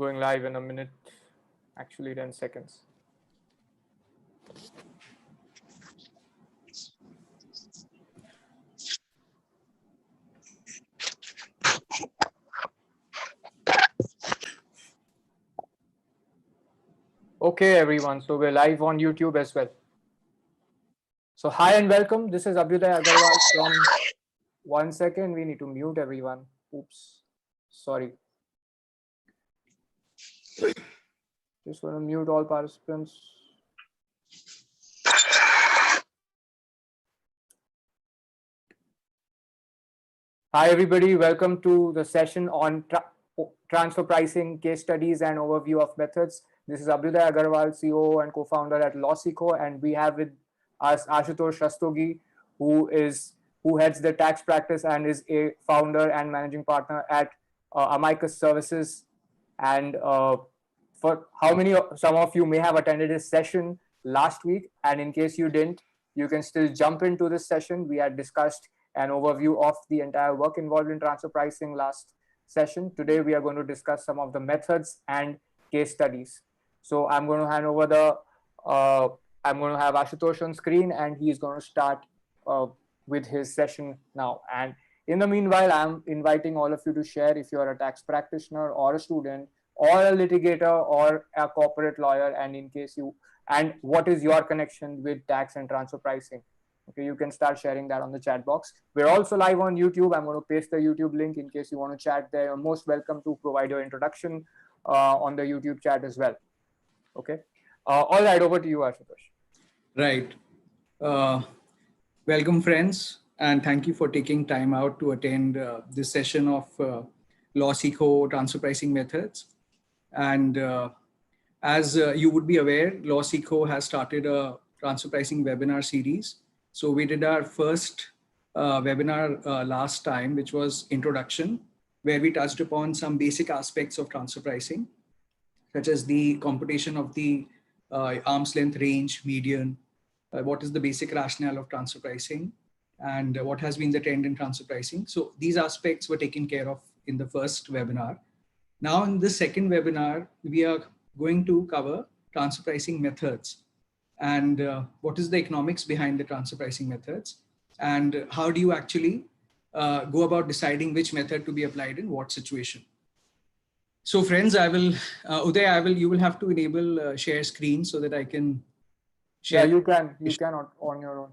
Going live in a minute, actually 10 seconds. Okay, everyone. So we're live on YouTube as well. So hi and welcome. This is Abhyuday Agarwal from. One second, we need to mute everyone. Oops, sorry. Just want to mute all participants. Hi, everybody. Welcome to the session on transfer pricing, case studies, and overview of methods. This is Abhyuday Agarwal, COO and co-founder at Lawseco, and we have with us Ashutosh Rastogi, who heads the tax practice and is a founder and managing partner at Amicus Services. And for some of you may have attended his session last week, and in case you didn't, you can still jump into this session. We had discussed an overview of the entire work involved in transfer pricing last session. Today, we are going to discuss some of the methods and case studies. So I'm going to hand over I'm going to have Ashutosh on screen, and he's going to start with his session now. And in the meanwhile, I'm inviting all of you to share if you're a tax practitioner or a student or a litigator or a corporate lawyer, and what is your connection with tax and transfer pricing. Okay, you can start sharing that on the chat box. We're also live on YouTube. I'm going to paste the YouTube link in case you want to chat there. You're most welcome to provide your introduction on the YouTube chat as well. Okay. All right, over to you, Ashutosh. Right. Welcome, friends, and thank you for taking time out to attend this session of Lawseco transfer pricing methods. And as you would be aware, Lawseco has started a transfer pricing webinar series. So we did our first webinar last time, which was introduction, where we touched upon some basic aspects of transfer pricing, such as the computation of the arm's length range, median, what is the basic rationale of transfer pricing, and what has been the trend in transfer pricing. So these aspects were taken care of in the first webinar. Now in the second webinar, we are going to cover transfer pricing methods and what is the economics behind the transfer pricing methods, and how do you actually go about deciding which method to be applied in what situation. So friends, Uday, you will have to enable share screen so that I can share. Yeah, you can on your own.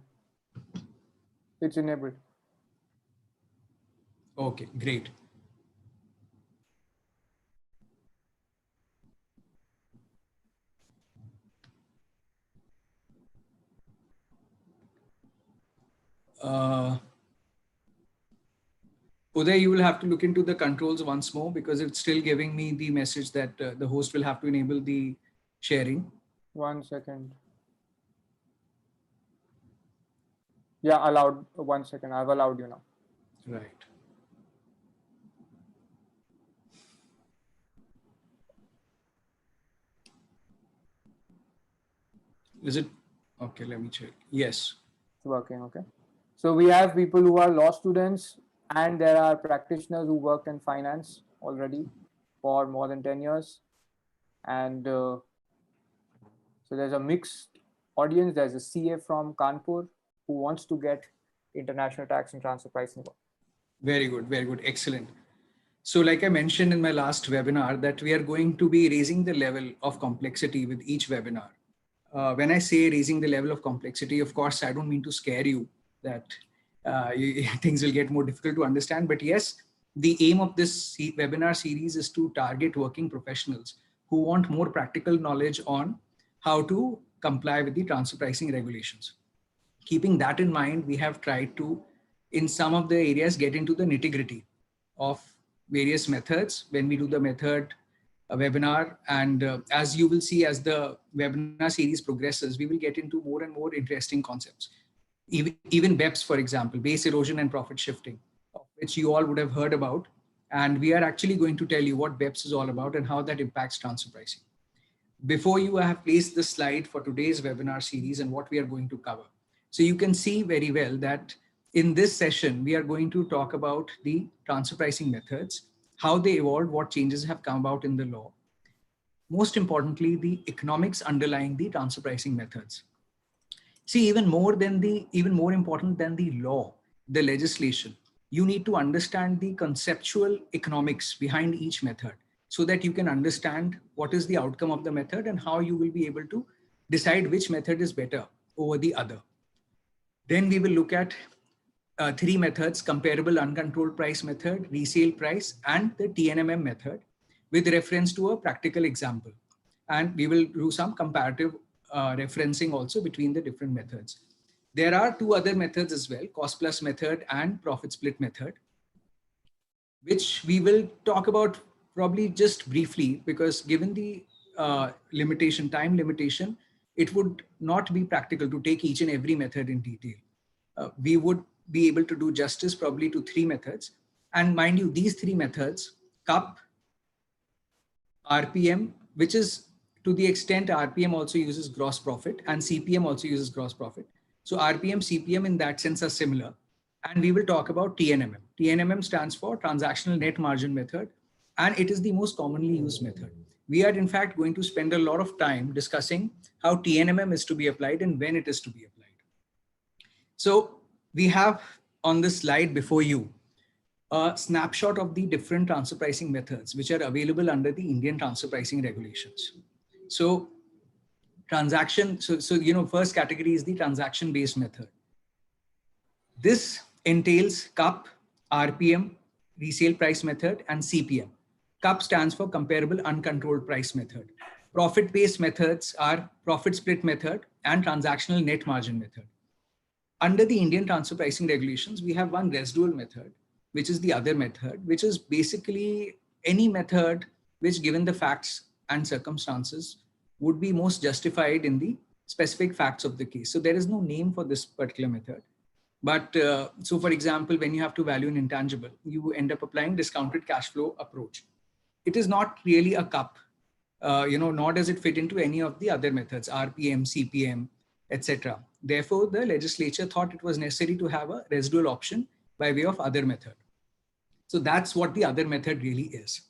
It's enabled. Okay, great. Uday, you will have to look into the controls once more because it's still giving me the message that the host will have to enable the sharing. 1 second. Yeah, allowed. 1 second. I've allowed you now. Right. Is it? Okay, let me check. Yes. It's working, okay. So we have people who are law students, and there are practitioners who work in finance already for more than 10 years. And so there's a mixed audience. There's a CA from Kanpur who wants to get international tax and transfer pricing work. Very good, very good. Excellent. So like I mentioned in my last webinar that we are going to be raising the level of complexity with each webinar. When I say raising the level of complexity, of course, I don't mean to scare you that things will get more difficult to understand. But yes, the aim of this webinar series is to target working professionals who want more practical knowledge on how to comply with the transfer pricing regulations. Keeping that in mind, we have tried to, in some of the areas, get into the nitty-gritty of various methods when we do the method webinar. And as you will see, as the webinar series progresses, we will get into more and more interesting concepts. Even BEPS, for example, base erosion and profit shifting, which you all would have heard about. And we are actually going to tell you what BEPS is all about and how that impacts transfer pricing. Before you, I have placed the slide for today's webinar series and what we are going to cover. So you can see very well that in this session, we are going to talk about the transfer pricing methods, how they evolved, what changes have come about in the law, most importantly, the economics underlying the transfer pricing methods. See, even more important than the law, the legislation, you need to understand the conceptual economics behind each method so that you can understand what is the outcome of the method and how you will be able to decide which method is better over the other. Then we will look at three methods: comparable uncontrolled price method, resale price, and the TNMM method, with reference to a practical example. And we will do some comparative referencing also between the different methods. There are two other methods as well, cost plus method and profit split method, which we will talk about probably just briefly, because given the time limitation, it would not be practical to take each and every method in detail. We would be able to do justice probably to three methods. And mind you, these three methods, CUP, RPM, which is to the extent RPM also uses gross profit, and CPM also uses gross profit. So RPM, CPM in that sense are similar. And we will talk about TNMM. TNMM stands for transactional net margin method, and it is the most commonly used method. We are in fact going to spend a lot of time discussing how TNMM is to be applied and when it is to be applied. So we have on this slide before you a snapshot of the different transfer pricing methods which are available under the Indian transfer pricing regulations. So first category is the transaction based method. This entails CUP, RPM, resale price method, and CPM. CUP stands for comparable uncontrolled price method. Profit based methods are profit split method and transactional net margin method. Under the Indian transfer pricing regulations, we have one residual method, which is the other method, which is basically any method which, given the facts and circumstances, would be most justified in the specific facts of the case. So there is no name for this particular method. But so for example, when you have to value an intangible, you end up applying discounted cash flow approach. It is not really a CUP, nor does it fit into any of the other methods, RPM, CPM, etc. Therefore, the legislature thought it was necessary to have a residual option by way of other method. So that's what the other method really is.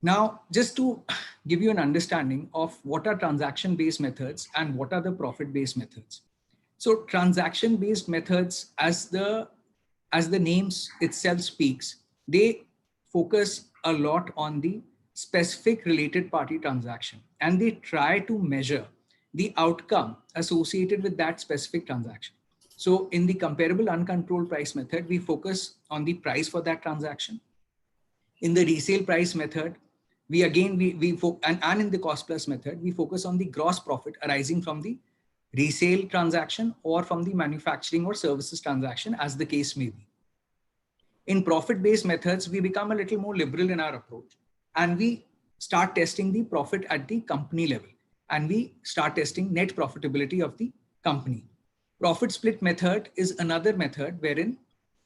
Now, just to give you an understanding of what are transaction-based methods and what are the profit-based methods. So transaction-based methods, as the names itself speaks, they focus a lot on the specific related party transaction, and they try to measure the outcome associated with that specific transaction. So in the comparable uncontrolled price method, we focus on the price for that transaction. In the resale price method, and in the cost plus method, we focus on the gross profit arising from the resale transaction or from the manufacturing or services transaction, as the case may be. In profit-based methods, we become a little more liberal in our approach, and we start testing the profit at the company level, and we start testing net profitability of the company. Profit split method is another method wherein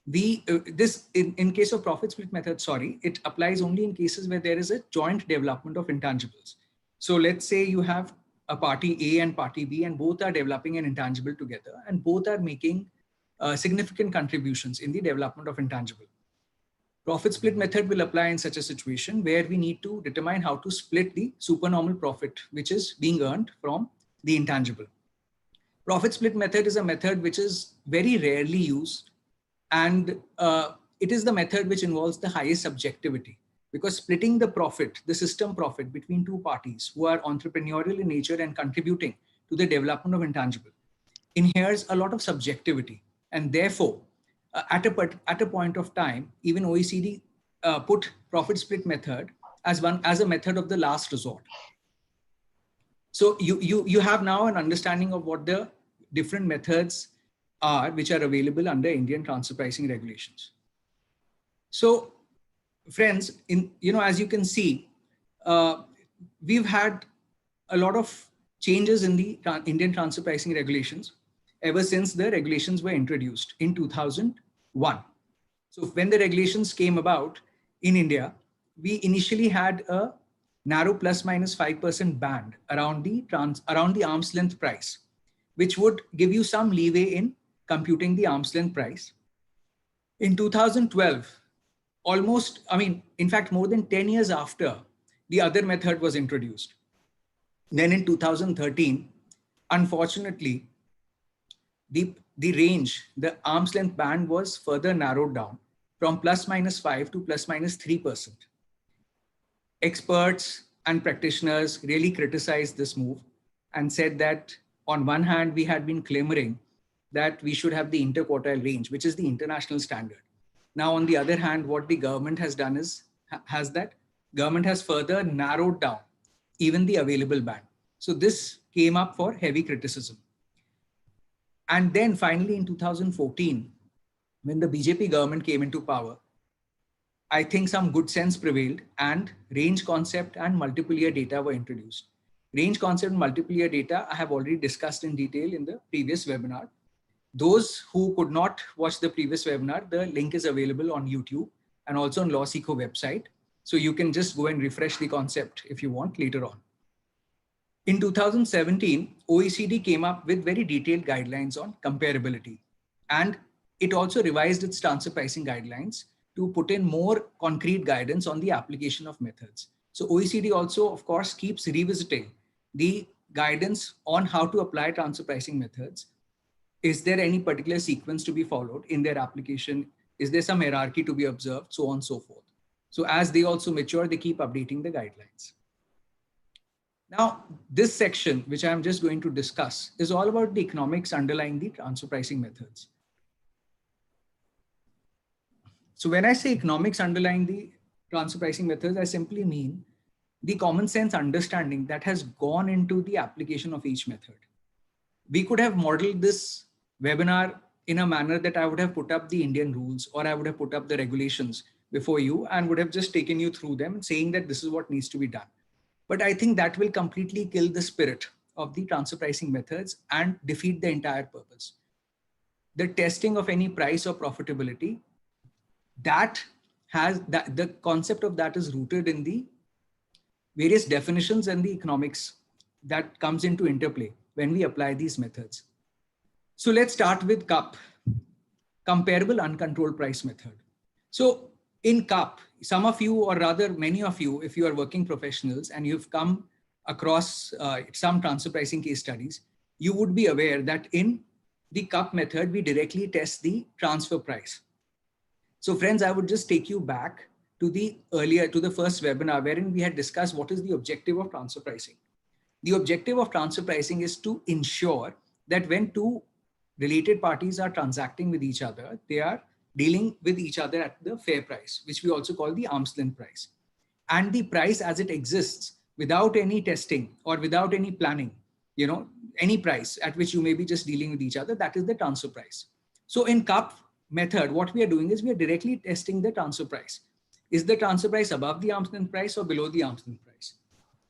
in case of profit split method, it applies only in cases where there is a joint development of intangibles. So let's say you have a party A and party B, and both are developing an intangible together, and both are making significant contributions in the development of intangible. Profit split method will apply in such a situation where we need to determine how to split the supernormal profit which is being earned from the intangible. Profit split method is a method which is very rarely used, and it is the method which involves the highest subjectivity, because splitting the profit, the system profit, between two parties who are entrepreneurial in nature and contributing to the development of intangible inheres a lot of subjectivity. And therefore, at a point of time, even OECD put profit split method as a method of the last resort. So you have now an understanding of what the different methods are which are available under Indian transfer pricing regulations. So friends, as you can see, we've had a lot of changes in the Indian transfer pricing regulations ever since the regulations were introduced in 2001. So when the regulations came about in India, we initially had a narrow plus minus 5% band around the arm's length price, which would give you some leeway in computing the arm's length price. In 2012, more than 10 years after the other method was introduced. Then in 2013, unfortunately, the range, the arm's length band was further narrowed down from ±5 to ±3%. Experts and practitioners really criticized this move and said that on one hand, we had been clamoring that we should have the interquartile range, which is the international standard. Now, on the other hand, what the government has done is, government has further narrowed down even the available band. So this came up for heavy criticism. And then finally in 2014, when the BJP government came into power, I think some good sense prevailed and range concept and multiple year data were introduced. Range concept and multiple year data I have already discussed in detail in the previous webinar. Those who could not watch the previous webinar, the link is available on YouTube and also on LawSikho website. So you can just go and refresh the concept if you want later on. In 2017, OECD came up with very detailed guidelines on comparability. And it also revised its transfer pricing guidelines to put in more concrete guidance on the application of methods. So OECD also, of course, keeps revisiting the guidance on how to apply transfer pricing methods. Is there any particular sequence to be followed in their application? Is there some hierarchy to be observed? So on and so forth. So as they also mature, they keep updating the guidelines. Now, this section, which I'm just going to discuss, is all about the economics underlying the transfer pricing methods. So when I say economics underlying the transfer pricing methods, I simply mean the common sense understanding that has gone into the application of each method. We could have modeled this webinar in a manner that I would have put up the Indian rules or I would have put up the regulations before you and would have just taken you through them saying that this is what needs to be done. But I think that will completely kill the spirit of the transfer pricing methods and defeat the entire purpose. The testing of any price or profitability, the concept of that is rooted in the various definitions and the economics that comes into interplay when we apply these methods. So let's start with CUP, comparable uncontrolled price method. So in CUP, some of you, or rather many of you, if you are working professionals and you've come across some transfer pricing case studies, you would be aware that in the CUP method, we directly test the transfer price. So friends, I would just take you back to the first webinar wherein we had discussed what is the objective of transfer pricing. The objective of transfer pricing is to ensure that when two related parties are transacting with each other, they are dealing with each other at the fair price, which we also call the arm's length price. And the price as it exists without any testing or without any planning, any price at which you may be just dealing with each other, that is the transfer price. So in CUP method, what we are doing is we are directly testing the transfer price. Is the transfer price above the arm's length price or below the arm's length price?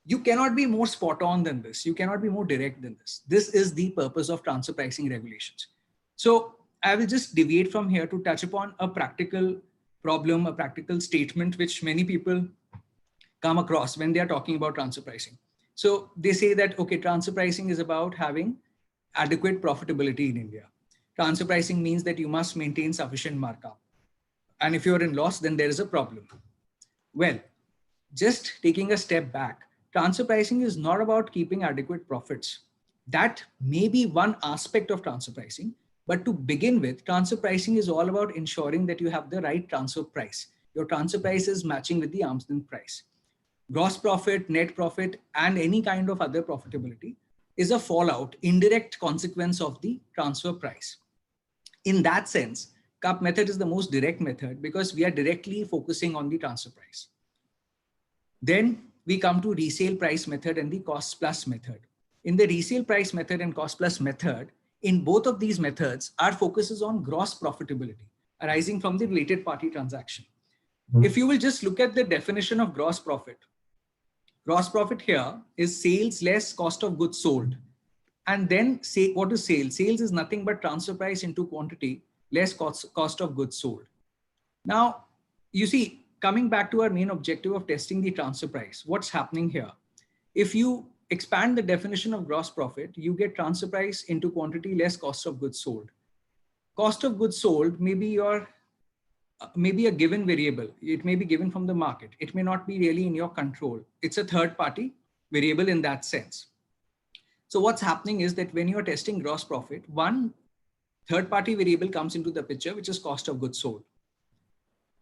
You cannot be more spot on than this. You cannot be more direct than this. This is the purpose of transfer pricing regulations. So I will just deviate from here to touch upon a practical problem, a practical statement, which many people come across when they are talking about transfer pricing. So they say that, okay, transfer pricing is about having adequate profitability in India. Transfer pricing means that you must maintain sufficient markup. And if you're in loss, then there is a problem. Well, just taking a step back, transfer pricing is not about keeping adequate profits. That may be one aspect of transfer pricing. But to begin with, transfer pricing is all about ensuring that you have the right transfer price. Your transfer price is matching with the arm's length price. Gross profit, net profit, and any kind of other profitability is a fallout, indirect consequence of the transfer price. In that sense, CUP method is the most direct method because we are directly focusing on the transfer price. Then we come to resale price method and the cost plus method. In the resale price method and cost plus method, in both of these methods, our focus is on gross profitability arising from the related party transaction. If you will just look at the definition of gross profit here is sales less cost of goods sold. And then say, what is sales? Sales is nothing but transfer price into quantity less cost of goods sold. Now, you see, coming back to our main objective of testing the transfer price, what's happening here? If you expand the definition of gross profit, you get transfer price into quantity less cost of goods sold. Cost of goods sold may be your maybe a given variable. It may be given from the market. It may not be really in your control. It's a third party variable in that sense. So what's happening is that when you're testing gross profit, one third party variable comes into the picture, which is cost of goods sold.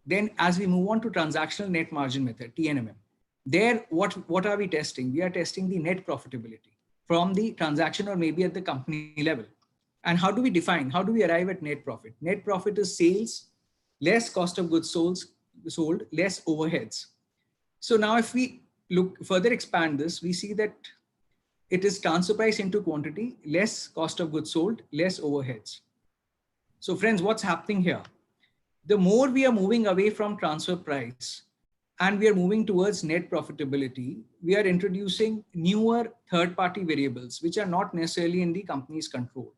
Then as we move on to transactional net margin method, TNMM, there, what are we testing? We are testing the net profitability from the transaction or maybe at the company level. And how do we define, how do we arrive at net profit? Net profit is sales, less cost of goods sold, less overheads. So now if we look further expand this, we see that it is transfer price into quantity, less cost of goods sold, less overheads. So friends, what's happening here? The more we are moving away from transfer price and we are moving towards net profitability, we are introducing newer third-party variables, which are not necessarily in the company's control.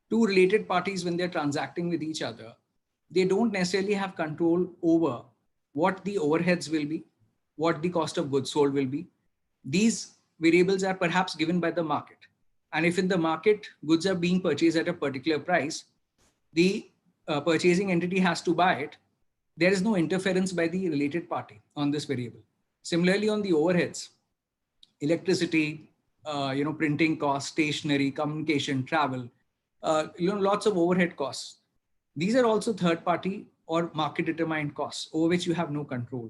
Two related parties, when they're transacting with each other, they don't necessarily have control over what the overheads will be, what the cost of goods sold will be. These variables are perhaps given by the market. And if in the market, goods are being purchased at a particular price, the purchasing entity has to buy it, there is no interference by the related party on this variable. Similarly, on the overheads, electricity, printing costs, stationery, communication, travel, lots of overhead costs. These are also third party or market determined costs over which you have no control.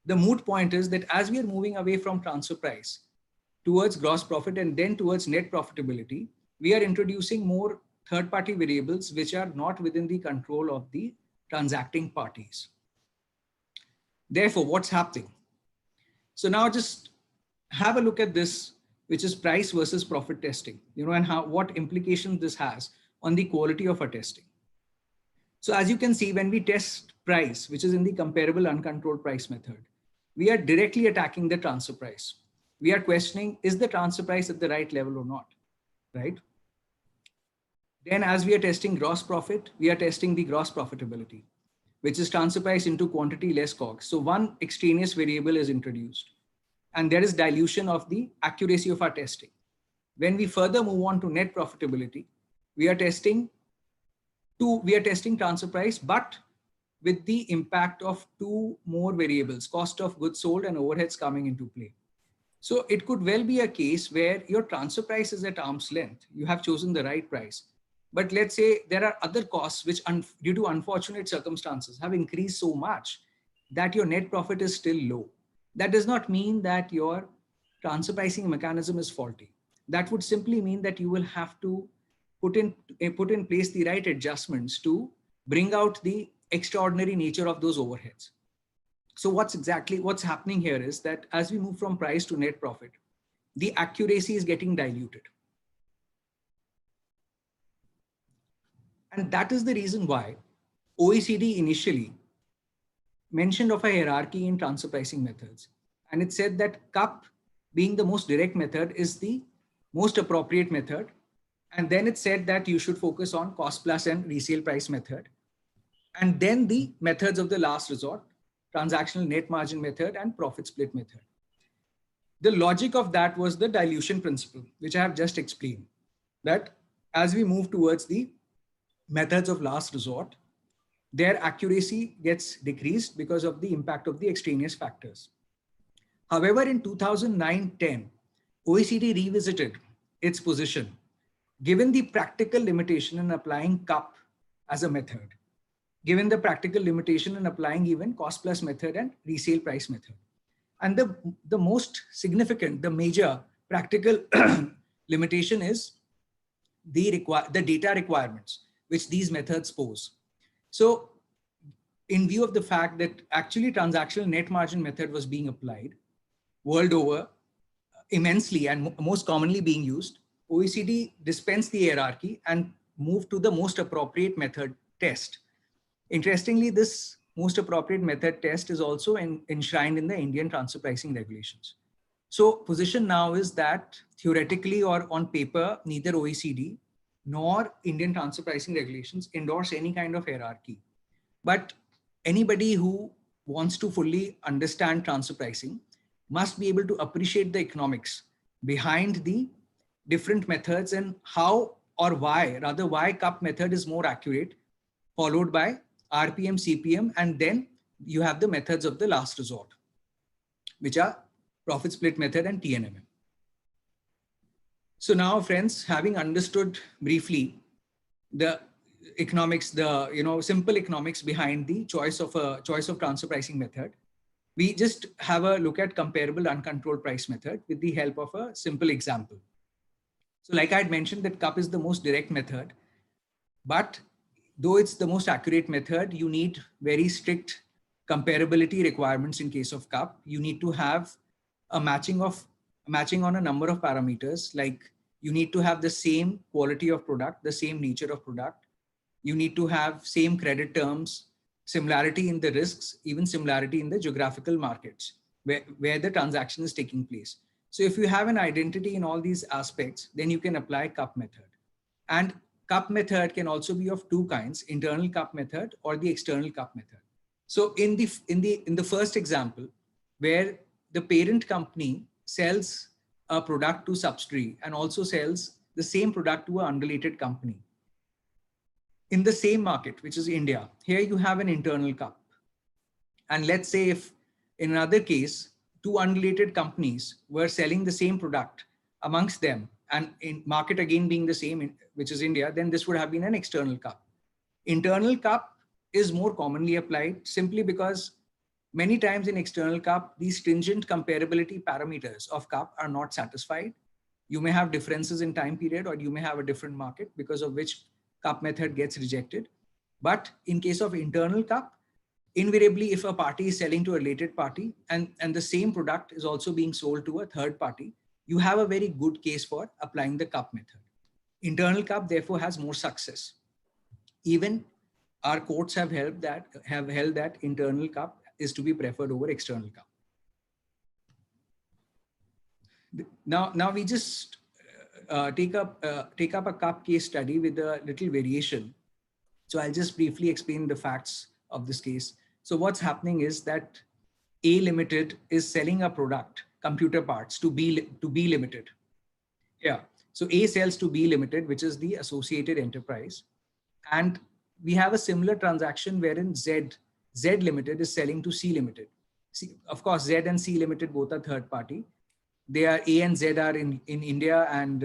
The moot point is that as we are moving away from transfer price towards gross profit and then towards net profitability, we are introducing more third-party variables which are not within the control of the transacting parties. Therefore, what's happening? So now just have a look at this, which is price versus profit testing, and what implications this has on the quality of our testing. So as you can see, when we test price, which is in the comparable uncontrolled price method, we are directly attacking the transfer price. We are questioning, is the transfer price at the right level or not, right? Then as we are testing gross profit, we are testing the gross profitability, which is transfer price into quantity less COGS. So one extraneous variable is introduced and there is dilution of the accuracy of our testing. When we further move on to net profitability, we are testing transfer price, but with the impact of two more variables, cost of goods sold and overheads coming into play. So it could well be a case where your transfer price is at arm's length. You have chosen the right price. But let's say there are other costs which due to unfortunate circumstances have increased so much that your net profit is still low. That does not mean that your transfer pricing mechanism is faulty. That would simply mean that you will have to put in place the right adjustments to bring out the extraordinary nature of those overheads. So what's happening here is that as we move from price to net profit, the accuracy is getting diluted. And that is the reason why OECD initially mentioned of a hierarchy in transfer pricing methods. And it said that CUP, being the most direct method, is the most appropriate method. And then it said that you should focus on cost plus and resale price method. And then the methods of the last resort, transactional net margin method and profit split method. The logic of that was the dilution principle, which I have just explained, that as we move towards the methods of last resort, their accuracy gets decreased because of the impact of the extraneous factors. However, in 2009-10, OECD revisited its position, given the practical limitation in applying CUP as a method, given the practical limitation in applying even cost plus method and resale price method. And the most significant, the major practical limitation is the data requirements which these methods pose. So in view of the fact that actually transactional net margin method was being applied world over immensely and most commonly being used, OECD dispensed the hierarchy and moved to the most appropriate method test. Interestingly, this most appropriate method test is also enshrined in the Indian transfer pricing regulations. So position now is that theoretically or on paper, neither OECD nor Indian transfer pricing regulations endorse any kind of hierarchy. But anybody who wants to fully understand transfer pricing must be able to appreciate the economics behind the different methods and how or why, rather why CUP method is more accurate, followed by RPM, CPM, and then you have the methods of the last resort, which are profit split method and TNMM. So now, friends, having understood briefly the economics, the simple economics behind the choice of transfer pricing method, we just have a look at comparable uncontrolled price method with the help of a simple example. So like I had mentioned, that CUP is the most direct method, but though it's the most accurate method, you need very strict comparability requirements in case of CUP. You need to have a matching on a number of parameters, like you need to have the same quality of product, the same nature of product. You need to have same credit terms, similarity in the risks, even similarity in the geographical markets where the transaction is taking place. So if you have an identity in all these aspects, then you can apply CUP method. And CUP method can also be of two kinds: internal CUP method or the external CUP method. So in the first example, where the parent company sells a product to subsidiary and also sells the same product to an unrelated company in the same market, which is India, here you have an internal CUP. And let's say if in another case, two unrelated companies were selling the same product amongst them, and in market again being the same, which is India, then this would have been an external CUP. Internal CUP is more commonly applied simply because many times in external CUP, these stringent comparability parameters of CUP are not satisfied. You may have differences in time period, or you may have a different market, because of which CUP method gets rejected. But in case of internal CUP, invariably, if a party is selling to a related party and the same product is also being sold to a third party, you have a very good case for applying the CUP method. Internal CUP therefore has more success. Even our courts have held that internal CUP is to be preferred over external CUP. Now we just take up a CUP case study with a little variation. So I'll just briefly explain the facts of this case. So what's happening is that A Limited is selling a product, computer parts, to B Limited. Yeah. So A sells to B Limited, which is the associated enterprise. And we have a similar transaction wherein Z Limited is selling to C Limited. See, of course, Z and C Limited both are third party. They are A and Z are in India, and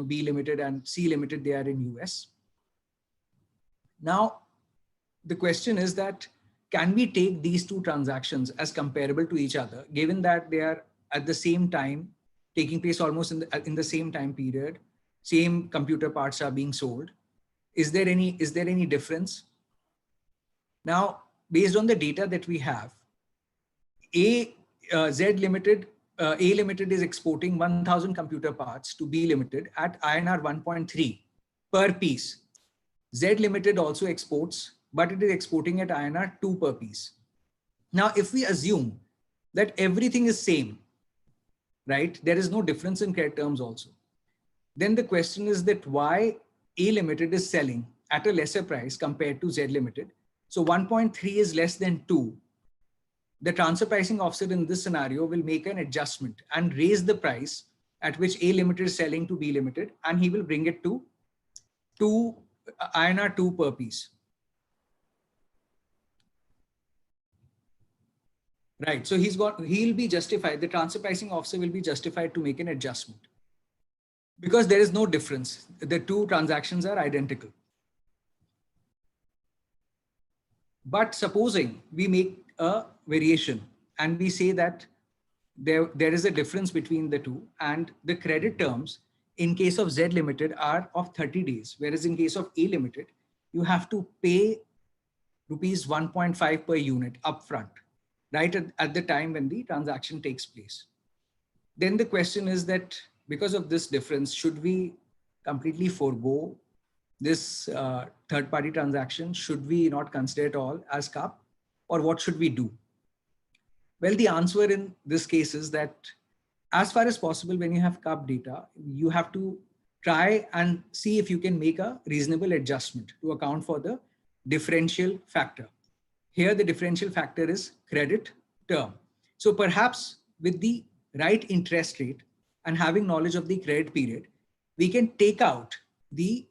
B Limited and C Limited, they are in US. Now, the question is that, can we take these two transactions as comparable to each other, given that they are at the same time taking place almost in the same time period, same computer parts are being sold? Is there any difference? Now, based on the data that we have, A Limited is exporting 1,000 computer parts to B Limited at INR 1.3 per piece. Z Limited also exports, but it is exporting at INR 2 per piece. Now, if we assume that everything is same, right, there is no difference in credit terms also, then the question is that why A Limited is selling at a lesser price compared to Z Limited. So 1.3 is less than 2. The transfer pricing officer in this scenario will make an adjustment and raise the price at which A Limited is selling to B Limited, and he will bring it to INR 2 per piece. Right. So he'll be justified. The transfer pricing officer will be justified to make an adjustment because there is no difference. The two transactions are identical. But supposing we make a variation and we say that there is a difference between the two, and the credit terms in case of Z Limited are of 30 days, whereas in case of A Limited, you have to pay rupees 1.5 per unit upfront, right at the time when the transaction takes place. Then the question is that because of this difference, should we completely forego this third-party transaction? Should we not consider it all as CUP, or what should we do? Well, the answer in this case is that as far as possible, when you have CUP data, you have to try and see if you can make a reasonable adjustment to account for the differential factor. Here, the differential factor is credit term. So perhaps with the right interest rate and having knowledge of the credit period, we can take out the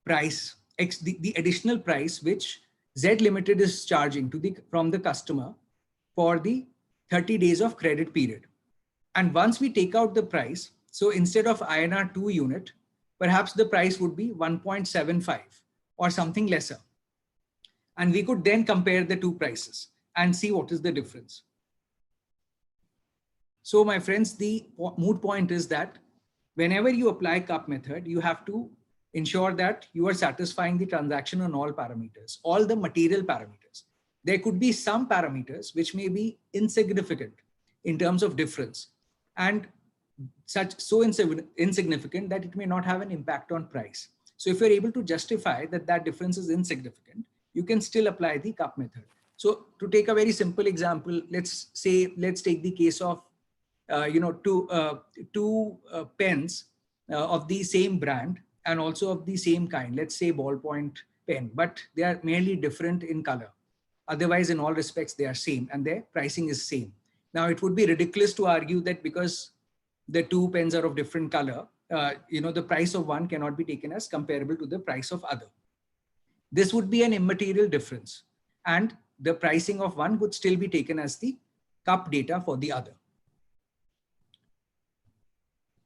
price, the additional price which Z Limited is charging from the customer for the 30 days of credit period. And once we take out the price, so instead of INR 2 unit, perhaps the price would be 1.75 or something lesser. And we could then compare the two prices and see what is the difference. So my friends, the moot point is that whenever you apply cup method, you have to ensure that you are satisfying the transaction on all parameters, all the material parameters. There could be some parameters which may be insignificant in terms of difference, and so insignificant that it may not have an impact on price. So if you're able to justify that that difference is insignificant, you can still apply the cup method. So to take a very simple example, let's take the case of two pens of the same brand and also of the same kind, let's say ballpoint pen, but they are merely different in color. Otherwise, in all respects, they are same and their pricing is same. Now, it would be ridiculous to argue that because the two pens are of different color, the price of one cannot be taken as comparable to the price of other. This would be an immaterial difference, and the pricing of one would still be taken as the cup data for the other.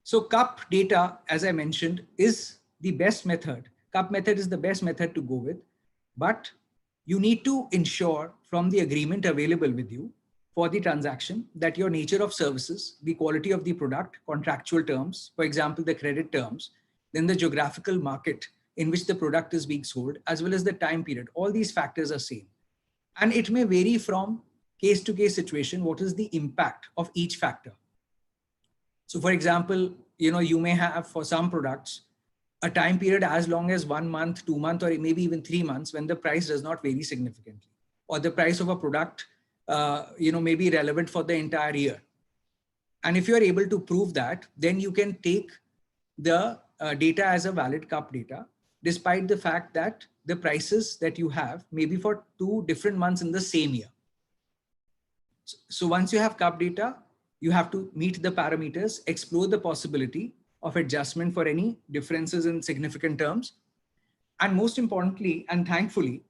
So cup data, as I mentioned, is the best method. Cup method is the best method to go with, but you need to ensure from the agreement available with you for the transaction that your nature of services, the quality of the product, contractual terms, for example, the credit terms, then the geographical market in which the product is being sold, as well as the time period, all these factors are same. And it may vary from case to case situation, what is the impact of each factor. So for example, you may have for some products, a time period as long as 1 month, 2 months, or maybe even 3 months when the price does not vary significantly, or the price of a product, may be relevant for the entire year. And if you're able to prove that, then you can take the data as a valid cup data, despite the fact that the prices that you have may be for 2 different months in the same year. So once you have cup data, you have to meet the parameters, explore the possibility of adjustment for any differences in significant terms. And most importantly, and thankfully,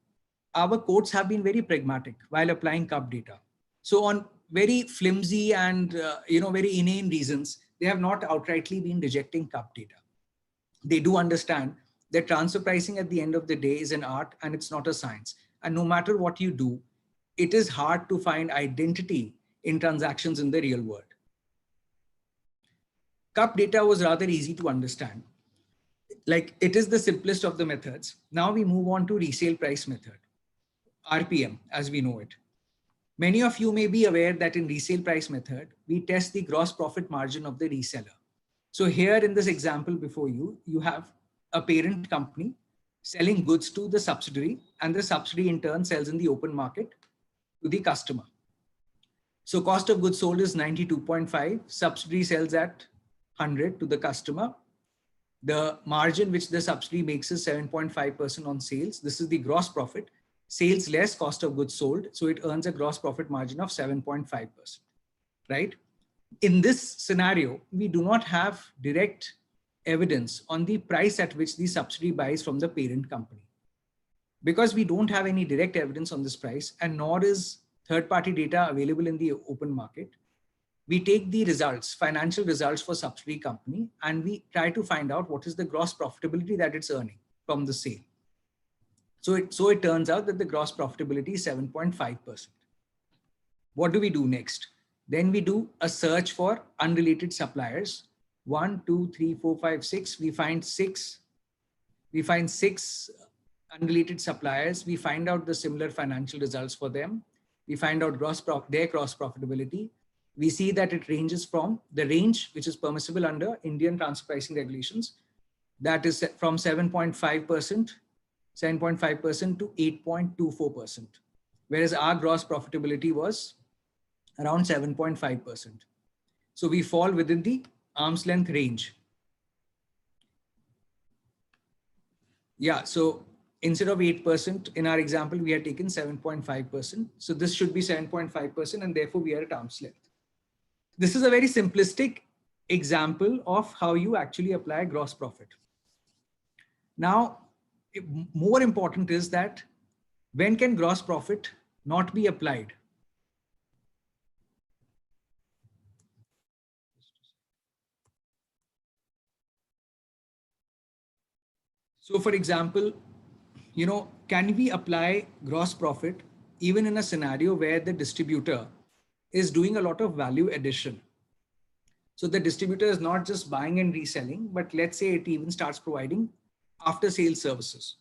our courts have been very pragmatic while applying cup data. So on very flimsy and very inane reasons, they have not outrightly been rejecting cup data. They do understand that transfer pricing at the end of the day is an art and it's not a science. And no matter what you do, it is hard to find identity in transactions in the real world. Cup data was rather easy to understand. Like, it is the simplest of the methods. Now we move on to resale price method, RPM, as we know it. Many of you may be aware that in resale price method, we test the gross profit margin of the reseller. So here in this example before you, you have a parent company selling goods to the subsidiary, and the subsidiary in turn sells in the open market to the customer. So cost of goods sold is 92.5, subsidiary sells at 100 to the customer. The margin which the subsidiary makes is 7.5% on sales. This is the gross profit. Sales less cost of goods sold. So it earns a gross profit margin of 7.5%, right? In this scenario, we do not have direct evidence on the price at which the subsidiary buys from the parent company. Because we don't have any direct evidence on this price, and nor is third-party data available in the open market, we take the results, financial results for subsidiary company, and we try to find out what is the gross profitability that it's earning from the sale. So it turns out that the gross profitability is 7.5%. What do we do next? Then we do a search for unrelated suppliers. 1, 2, 3, 4, 5, 6. We find six unrelated suppliers. We find out the similar financial results for them. We find out their gross profitability. We see that it ranges from the range which is permissible under Indian transfer pricing regulations. That is from 7.5% to 8.24%, whereas our gross profitability was around 7.5%. So we fall within the arm's length range. Yeah, so instead of 8%, in our example, we had taken 7.5%. So this should be 7.5%, and therefore we are at arm's length. This is a very simplistic example of how you actually apply gross profit. Now, more important is that When can gross profit not be applied? So for example, can we apply gross profit even in a scenario where the distributor is doing a lot of value addition? So the distributor is not just buying and reselling, but let's say it even starts providing after sales services.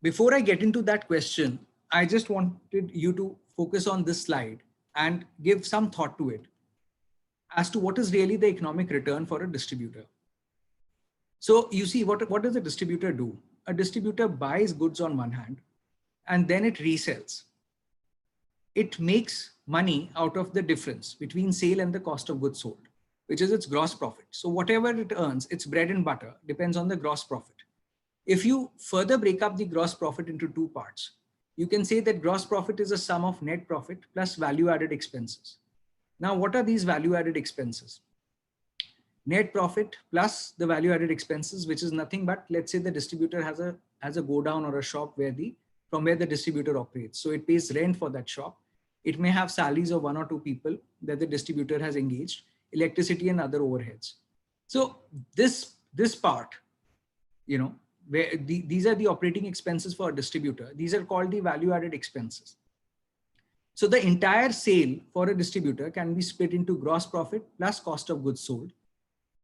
Before I get into that question, I just wanted you to focus on this slide and give some thought to it as to what is really the economic return for a distributor. So you see, what does a distributor do? A distributor buys goods on one hand, and then it resells. It makes money out of the difference between sale and the cost of goods sold, which is its gross profit. So whatever it earns, its bread and butter depends on the gross profit. If you further break up the gross profit into two parts, you can say that gross profit is a sum of net profit plus value-added expenses. Now, what are these value-added expenses? Net profit plus the value-added expenses, which is nothing but, let's say the distributor has a go down or a shop from where the distributor operates. So it pays rent for that shop. It may have salaries of 1 or 2 people that the distributor has engaged, electricity and other overheads. So this part, where these are the operating expenses for a distributor. These are called the value-added expenses. So the entire sale for a distributor can be split into gross profit plus cost of goods sold.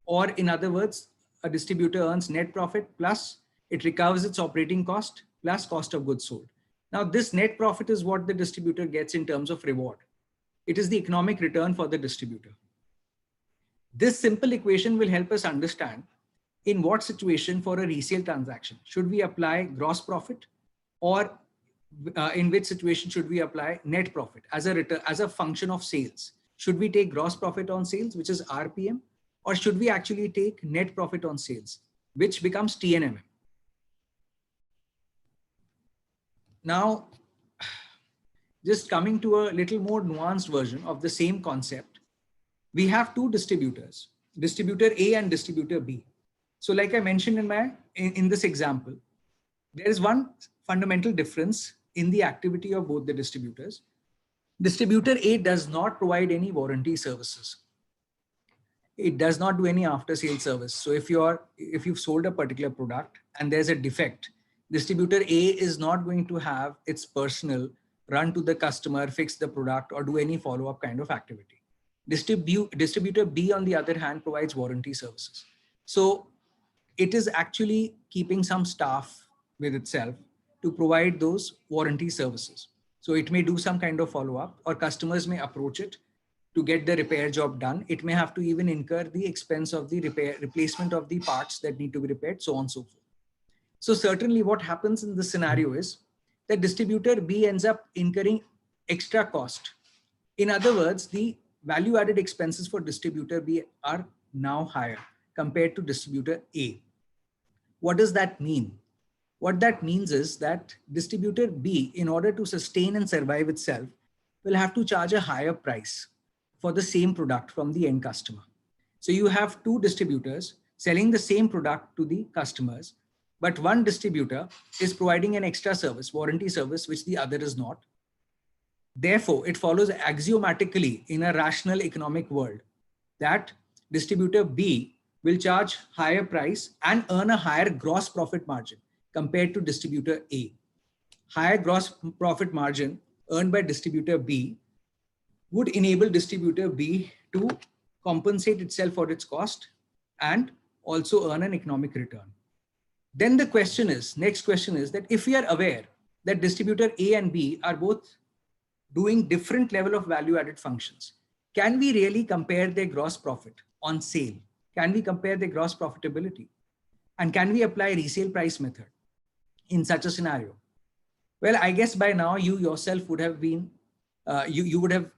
Or in other words, a distributor earns net profit plus it recovers its operating cost plus cost of goods sold. Now this net profit is what the distributor gets in terms of reward. It is the economic return for the distributor. This simple equation will help us understand in what situation for a resale transaction should we apply gross profit, or in which situation should we apply net profit as a function of sales. Should we take gross profit on sales, which is RPM, or should we actually take net profit on sales, which becomes TNMM? Now, just coming to a little more nuanced version of the same concept, we have two distributors, distributor A and distributor B. So like I mentioned in this example, there is one fundamental difference in the activity of both the distributors. Distributor A does not provide any warranty services. It does not do any after sale service. So if you've sold a particular product and there's a defect, distributor A is not going to have its personnel run to the customer, fix the product, or do any follow-up kind of activity. Distributor B, on the other hand, provides warranty services. So it is actually keeping some staff with itself to provide those warranty services. So it may do some kind of follow-up, or customers may approach it to get the repair job done. It may have to even incur the expense of the replacement of the parts that need to be repaired, so on and so forth. So certainly what happens in this scenario is that distributor B ends up incurring extra cost. In other words, the value-added expenses for distributor B are now higher compared to distributor A. What does that mean? What that means is that distributor B, in order to sustain and survive itself, will have to charge a higher price for the same product from the end customer. So you have two distributors selling the same product to the customers, but one distributor is providing an extra service, warranty service, which the other is not. Therefore, it follows axiomatically in a rational economic world that distributor B will charge higher price and earn a higher gross profit margin compared to distributor A. Higher gross profit margin earned by distributor B would enable distributor B to compensate itself for its cost and also earn an economic return. Then the next question is that if we are aware that distributor A and B are both doing different level of value-added functions, can we really compare their gross profit on sale? Can we compare their gross profitability? And can we apply resale price method in such a scenario? Well, I guess by now you yourself would have been, you would have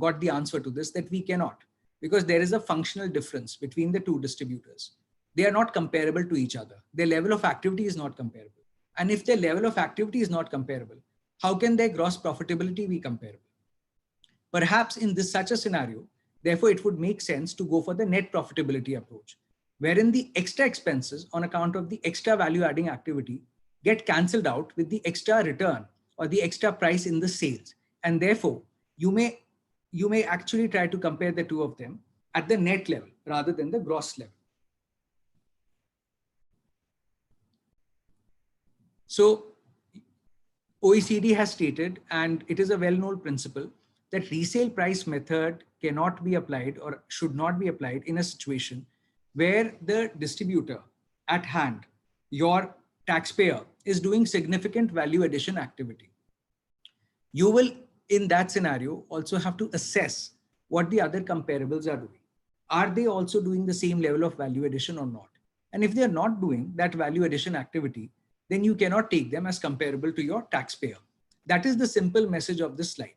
got the answer to this, that we cannot, because there is a functional difference between the two distributors. They are not comparable to each other. Their level of activity is not comparable. And if their level of activity is not comparable, how can their gross profitability be comparable? Perhaps in such a scenario, therefore, it would make sense to go for the net profitability approach, wherein the extra expenses on account of the extra value adding activity get cancelled out with the extra return or the extra price in the sales. And therefore, you may actually try to compare the two of them at the net level rather than the gross level. So OECD has stated, and it is a well-known principle, that resale price method cannot be applied or should not be applied in a situation where the distributor at hand, your taxpayer, is doing significant value addition activity. You will, in that scenario, also have to assess what the other comparables are doing. Are they also doing the same level of value addition or not? And if they are not doing that value addition activity, then you cannot take them as comparable to your taxpayer. That is the simple message of this slide.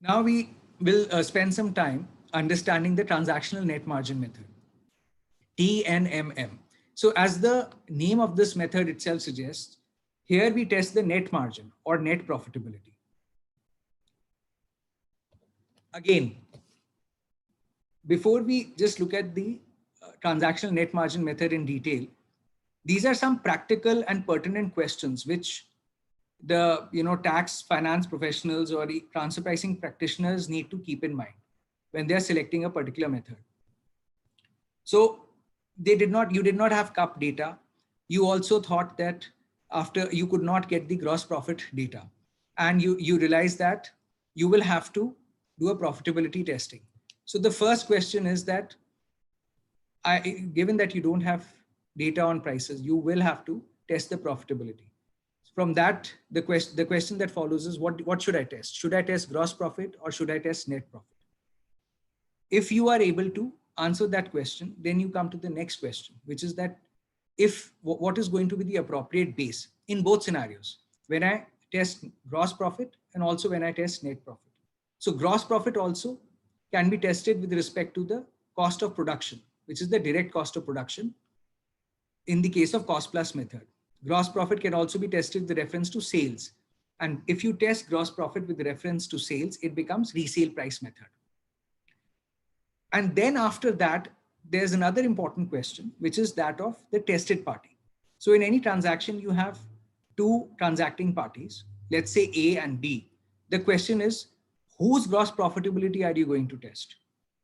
Now we will spend some time understanding the transactional net margin method, TNMM. So as the name of this method itself suggests, here we test the net margin or net profitability. Again, before we just look at the transactional net margin method in detail, these are some practical and pertinent questions which the tax finance professionals or the transfer pricing practitioners need to keep in mind when they are selecting a particular method. So you did not have CUP data. You also thought that after you could not get the gross profit data, and you realize that you will have to do a profitability testing. So the first question is that given that you don't have data on prices, you will have to test the profitability. From that, the question that follows is what should I test? Should I test gross profit or should I test net profit? If you are able to answer that question, then you come to the next question, which is that what is going to be the appropriate base in both scenarios, when I test gross profit and also when I test net profit. So gross profit also can be tested with respect to the cost of production, which is the direct cost of production in the case of cost plus method. Gross profit can also be tested with reference to sales. And if you test gross profit with reference to sales, it becomes resale price method. And then after that, there's another important question, which is that of the tested party. So in any transaction, you have two transacting parties, let's say A and B. The question is, whose gross profitability are you going to test?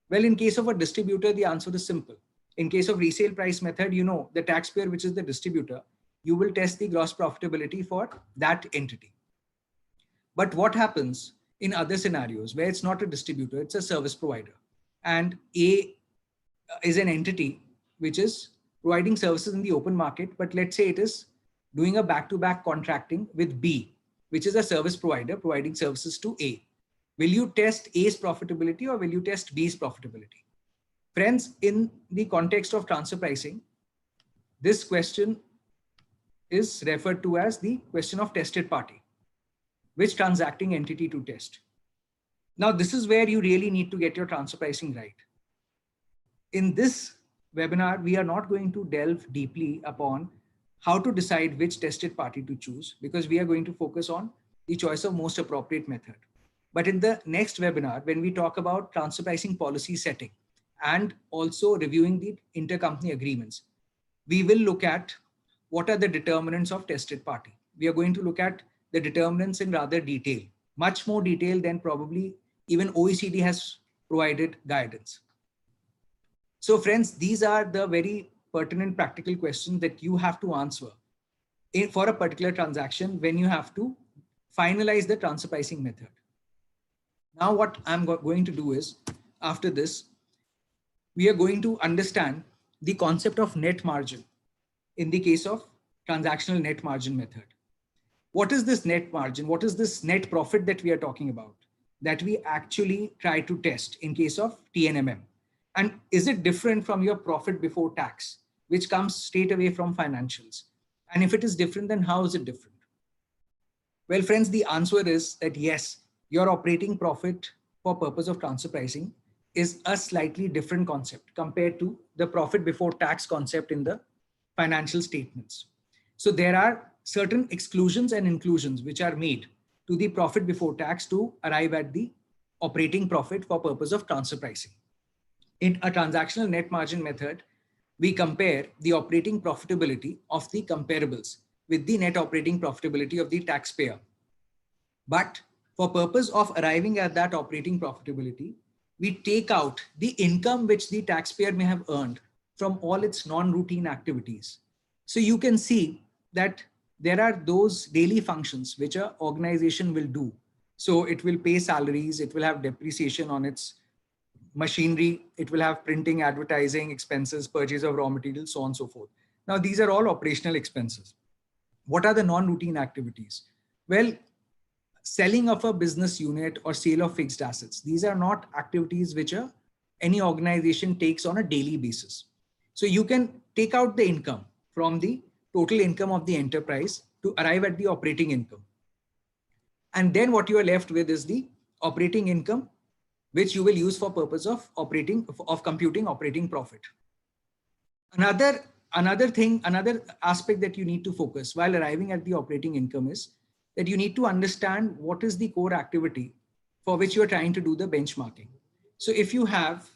Well, in case of a distributor, the answer is simple. In case of resale price method, the taxpayer, which is the distributor, you will test the gross profitability for that entity. But what happens in other scenarios where it's not a distributor, it's a service provider, and A is an entity which is providing services in the open market, but let's say it is doing a back-to-back contracting with B, which is a service provider providing services to A. Will you test A's profitability or will you test B's profitability? Friends, in the context of transfer pricing, this question is referred to as the question of tested party. Which transacting entity to test? Now, this is where you really need to get your transfer pricing right. In this webinar, we are not going to delve deeply upon how to decide which tested party to choose, because we are going to focus on the choice of most appropriate method. But in the next webinar, when we talk about transfer pricing policy setting and also reviewing the intercompany agreements, we will look at what are the determinants of tested party. We are going to look at the determinants in rather detail, much more detail than probably even OECD has provided guidance. So friends, these are the very pertinent practical questions that you have to answer for a particular transaction when you have to finalize the transfer pricing method. Now what I'm going to do is, after this, we are going to understand the concept of net margin in the case of transactional net margin method. What is this net margin? What is this net profit that we are talking about that we actually try to test in case of TNMM? And is it different from your profit before tax, which comes straight away from financials? And if it is different, then how is it different? Well, friends, the answer is that yes, your operating profit for purpose of transfer pricing is a slightly different concept compared to the profit before tax concept in the financial statements. So there are certain exclusions and inclusions which are made to the profit before tax to arrive at the operating profit for purpose of transfer pricing. In a transactional net margin method, we compare the operating profitability of the comparables with the net operating profitability of the taxpayer. But for purpose of arriving at that operating profitability, we take out the income which the taxpayer may have earned from all its non-routine activities. So you can see that there are those daily functions which an organization will do. So it will pay salaries, it will have depreciation on its machinery, it will have printing, advertising expenses, purchase of raw materials, so on and so forth. Now, these are all operational expenses. What are the non-routine activities? Well, selling of a business unit or sale of fixed assets. These are not activities which any organization takes on a daily basis. So you can take out the income from the total income of the enterprise to arrive at the operating income. And then what you are left with is the operating income, which you will use for purpose of computing operating profit. Another aspect that you need to focus while arriving at the operating income is that you need to understand what is the core activity for which you are trying to do the benchmarking. So if you have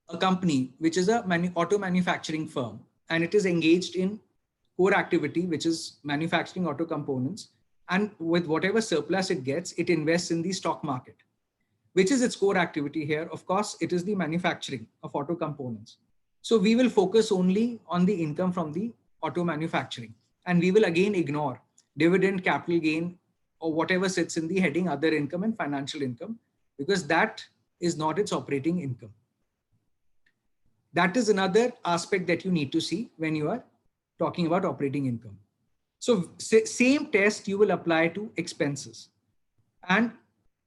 a company which is a auto manufacturing firm and it is engaged in core activity, which is manufacturing auto components, and with whatever surplus it gets, it invests in the stock market, which is its core activity here. Of course, it is the manufacturing of auto components. So we will focus only on the income from the auto manufacturing, and we will again ignore dividend, capital gain, or whatever sits in the heading other income and financial income, because that is not its operating income. That is another aspect that you need to see when you are talking about operating income. So same test you will apply to expenses and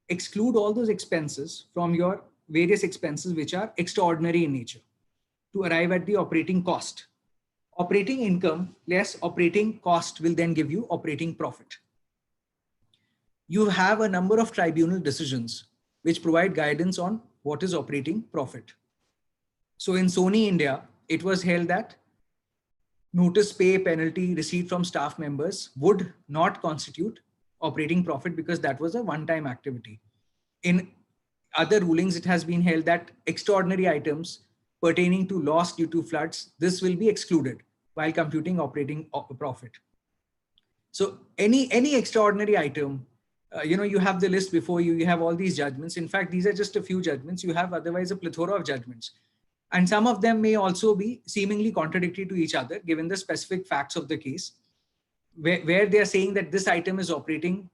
exclude all those expenses from your various expenses which are extraordinary in nature to arrive at the operating cost. Operating income less operating cost will then give you operating profit. You have a number of tribunal decisions which provide guidance on what is operating profit. So in Sony India, it was held that notice, pay, penalty, receipt from staff members would not constitute operating profit because that was a one-time activity. In other rulings, it has been held that extraordinary items pertaining to loss due to floods, this will be excluded while computing operating profit. So any extraordinary item, you have the list before you, you have all these judgments. In fact, these are just a few judgments. You have otherwise a plethora of judgments. And some of them may also be seemingly contradictory to each other, given the specific facts of the case, where they are saying that this item is operating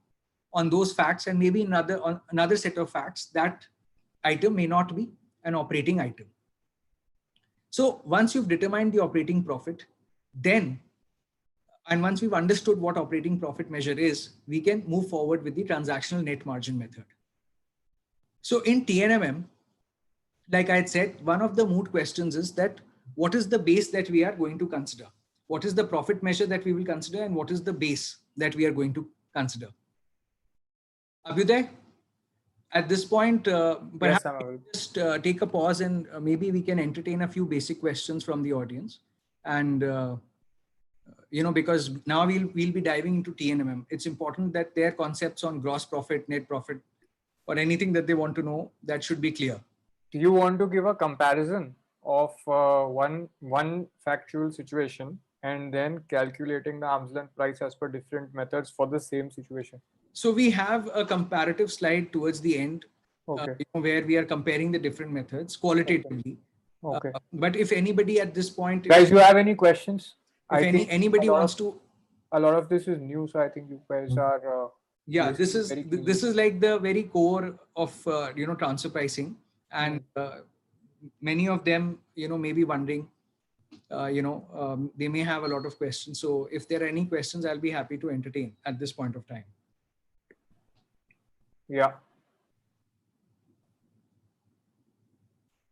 on those facts, and maybe another set of facts, that item may not be an operating item. So once you've determined the operating profit, then, and once we've understood what operating profit measure is, we can move forward with the transactional net margin method. So in TNMM, like I had said, one of the moot questions is that what is the base that we are going to consider? What is the profit measure that we will consider, and what is the base that we are going to consider? Abhyuday, at this point, perhaps just take a pause and maybe we can entertain a few basic questions from the audience. And, because now we'll be diving into TNMM. It's important that their concepts on gross profit, net profit, or anything that they want to know, that should be clear. Do you want to give a comparison of one factual situation and then calculating the arm's length price as per different methods for the same situation? So we have a comparative slide towards the end, okay. Where we are comparing the different methods qualitatively. Okay. But if anybody at this point, guys, you have any questions? If anybody wants to, a lot of this is new, so I think you guys are. Yeah, this is like the very core of transfer pricing, and many of them may be wondering. They may have a lot of questions. So if there are any questions, I'll be happy to entertain at this point of time. Yeah.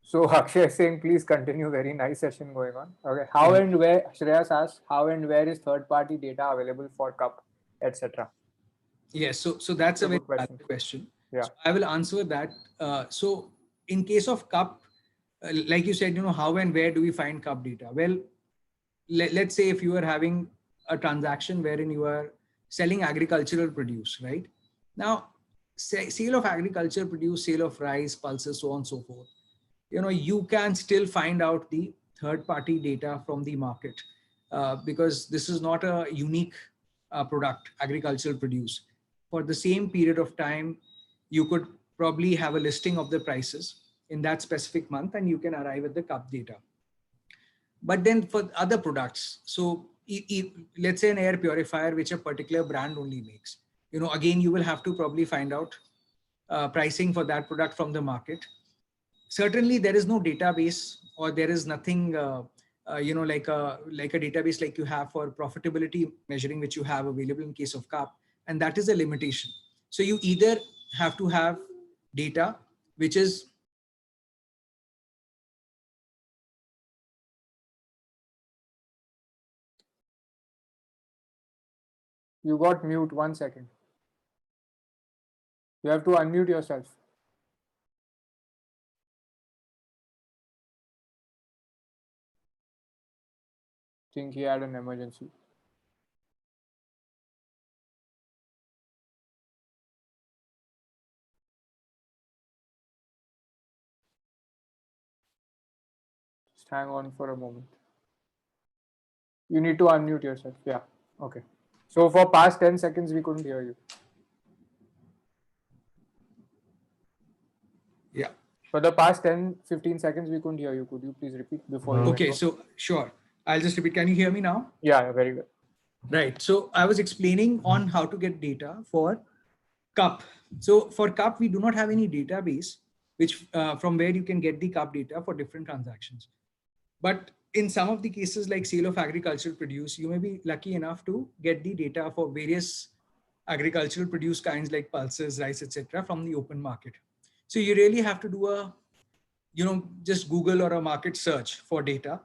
So Akshay is saying, please continue. Very nice session going on. Okay. How and where, Shreyas asks, how and where is third-party data available for CUP, etc.? Yes. So that's a very valid question. Yeah. So I will answer that. So in case of CUP, like you said, how and where do we find CUP data? Well, let's say if you are having a transaction wherein you are selling agricultural produce, right? Now, sale of agricultural produce, sale of rice, pulses, so on and so forth. You can still find out the third-party data from the market because this is not a unique product, agricultural produce. For the same period of time, you could probably have a listing of the prices in that specific month and you can arrive at the cup data. But then for other products, so let's say an air purifier, which a particular brand only makes, again, you will have to probably find out pricing for that product from the market. Certainly there is no database or there is nothing, like a database like you have for profitability measuring, which you have available in case of cup. And that is a limitation. So you either have to have data, which is You got mute, 1 second. You have to unmute yourself. Think he had an emergency. Just hang on for a moment. You need to unmute yourself. Yeah. Okay. So for past 10 seconds, we couldn't hear you. Yeah. For the past 10-15 seconds, we couldn't hear you. Could you please repeat before you Okay, so sure. I'll just repeat. Can you hear me now? Yeah, very good. Right. So I was explaining on how to get data for cup. So for cup, we do not have any database which from where you can get the cup data for different transactions. But in some of the cases like sale of agricultural produce, you may be lucky enough to get the data for various agricultural produce kinds like pulses, rice, etc. from the open market. So you really have to do a, just Google or a market search for data.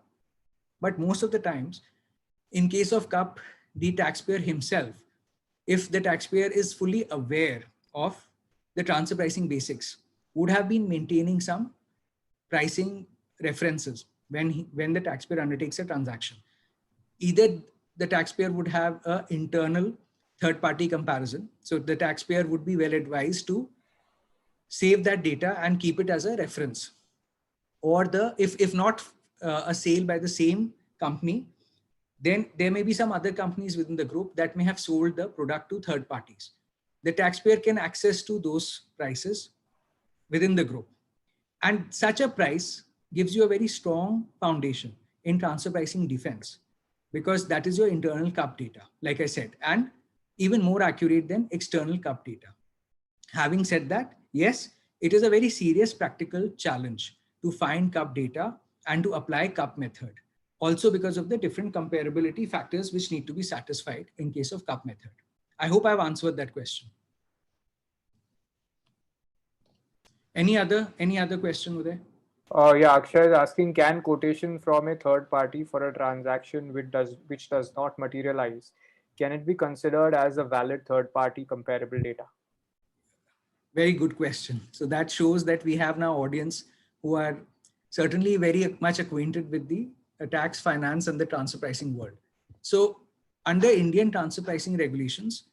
But most of the times, in case of cup, the taxpayer himself, if the taxpayer is fully aware of the transfer pricing basics, would have been maintaining some pricing references when the taxpayer undertakes a transaction. Either the taxpayer would have an internal third-party comparison. So the taxpayer would be well advised to save that data and keep it as a reference. Or if not a sale by the same company, then there may be some other companies within the group that may have sold the product to third parties. The taxpayer can access to those prices within the group. And such a price gives you a very strong foundation in transfer pricing defense, because that is your internal cup data, like I said, and even more accurate than external cup data. Having said that, yes, it is a very serious practical challenge to find cup data and to apply cup method. Also because of the different comparability factors which need to be satisfied in case of cup method. I hope I've answered that question. Any other question, Uday? Yeah, Akshay is asking, can quotation from a third party for a transaction which does not materialize, can it be considered as a valid third party comparable data? Very good question. So that shows that we have now audience who are certainly very much acquainted with the tax, finance, and the transfer pricing world. So under Indian transfer pricing regulations,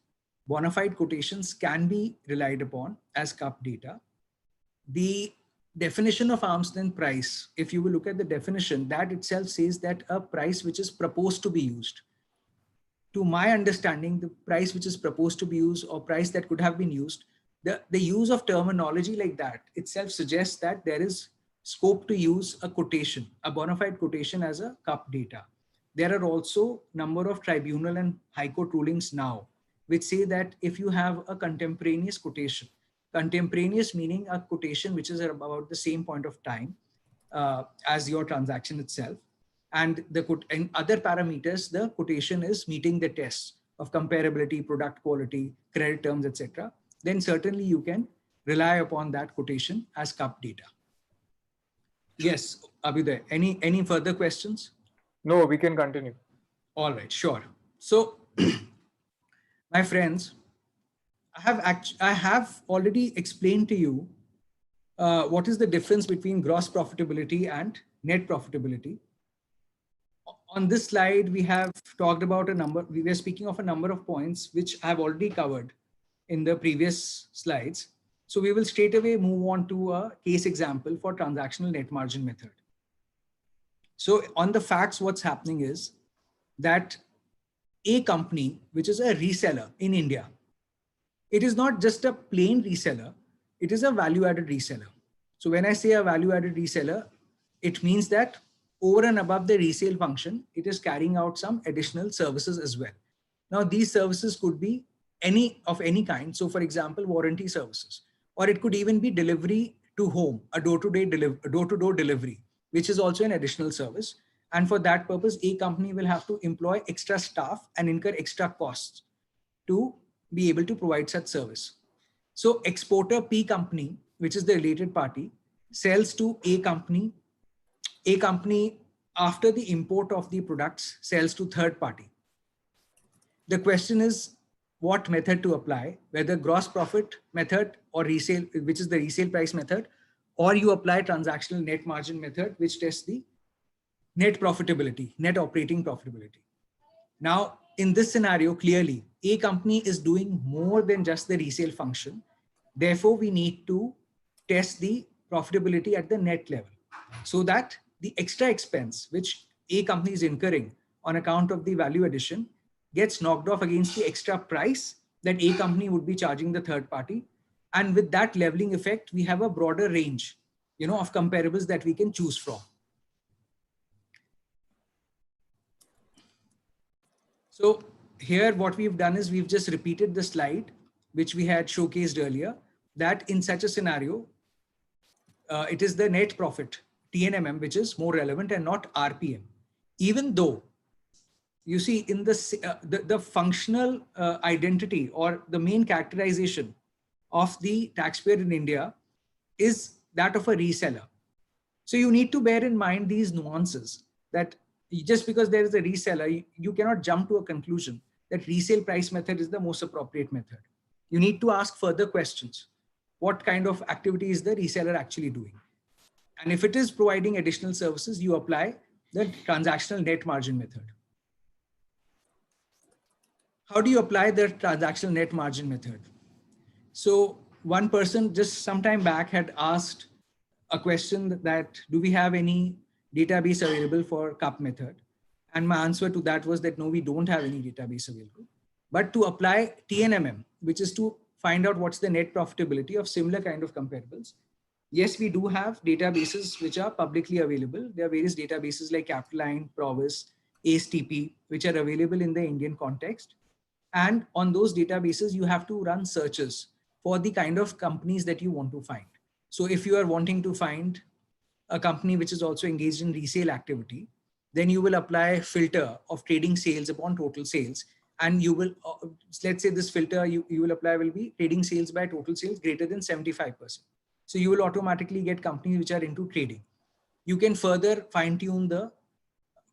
bona fide quotations can be relied upon as cup data. The definition of arm's length price, if you will look at the definition, that itself says that a price which is proposed to be used. To my understanding, the price which is proposed to be used or price that could have been used, the use of terminology like that itself suggests that there is scope to use a quotation, a bona fide quotation as a cup data. There are also a number of tribunal and high court rulings now, which say that if you have a contemporaneous quotation, contemporaneous meaning a quotation which is about the same point of time as your transaction itself, and in other parameters, the quotation is meeting the tests of comparability, product quality, credit terms, etc., then certainly you can rely upon that quotation as cup data. Yes, Abhyuday, any further questions? No, we can continue. All right, sure. So, my friends, I have already explained to you what is the difference between gross profitability and net profitability. On this slide, we have talked about we were speaking of a number of points which I have already covered in the previous slides. So we will straight away move on to a case example for transactional net margin method. So on the facts, what's happening is that a company, which is a reseller in India, it is not just a plain reseller, it is a value-added reseller. So when I say a value-added reseller, it means that over and above the resale function, it is carrying out some additional services as well. Now, these services could be any kind. So for example, warranty services, or it could even be delivery to home, a door-to-door delivery, which is also an additional service. And for that purpose, a company will have to employ extra staff and incur extra costs to be able to provide such service. So exporter P company, which is the related party, sells to A company. A company, after the import of the products, sells to third party. The question is what method to apply, whether gross profit method or resale, which is the resale price method, or you apply transactional net margin method, which tests the net profitability, net operating profitability. Now, in this scenario, clearly, a company is doing more than just the resale function. Therefore, we need to test the profitability at the net level so that the extra expense which a company is incurring on account of the value addition gets knocked off against the extra price that a company would be charging the third party. And with that leveling effect, we have a broader range, of comparables that we can choose from. So here what we've done is we've just repeated the slide which we had showcased earlier, that in such a scenario, it is the net profit, TNMM, which is more relevant and not RPM. Even though you see in the functional identity or the main characterization of the taxpayer in India is that of a reseller. So you need to bear in mind these nuances, that just because there is a reseller, you cannot jump to a conclusion that resale price method is the most appropriate method. You need to ask further questions. What kind of activity is the reseller actually doing? And if it is providing additional services, you apply the transactional net margin method. How do you apply the transactional net margin method? So one person just some time back had asked a question that do we have any database available for CUP method? And my answer to that was that no, we don't have any database available. But to apply TNMM, which is to find out what's the net profitability of similar kind of comparables, yes, we do have databases which are publicly available. There are various databases like Capitaline, Provis, ACE-TP, which are available in the Indian context. And on those databases, you have to run searches for the kind of companies that you want to find. So if you are wanting to find a company which is also engaged in resale activity, then you will apply a filter of trading sales upon total sales. And you will, let's say this filter you will apply will be trading sales by total sales greater than 75%. So you will automatically get companies which are into trading. You can further fine tune the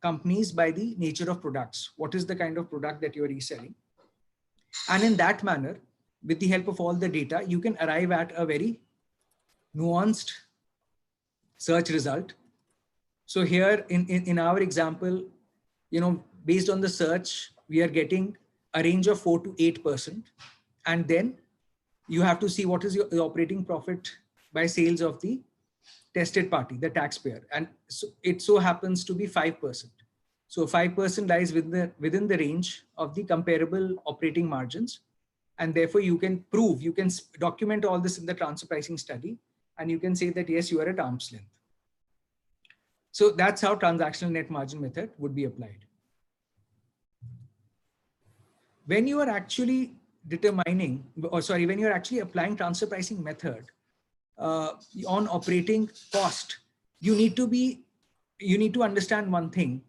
companies by the nature of products. What is the kind of product that you are reselling? And in that manner, with the help of all the data, you can arrive at a very nuanced search result. So here in our example, based on the search, we are getting a range of 4 to 8%. And then you have to see what is your operating profit by sales of the tested party, the taxpayer. And so it so happens to be 5%. So 5% lies within the range of the comparable operating margins. And therefore you can document all this in the transfer pricing study. And you can say that, yes, you are at arm's length. So that's how transactional net margin method would be applied. When you are actually when you are actually applying transfer pricing method on operating cost, you need to understand one thing,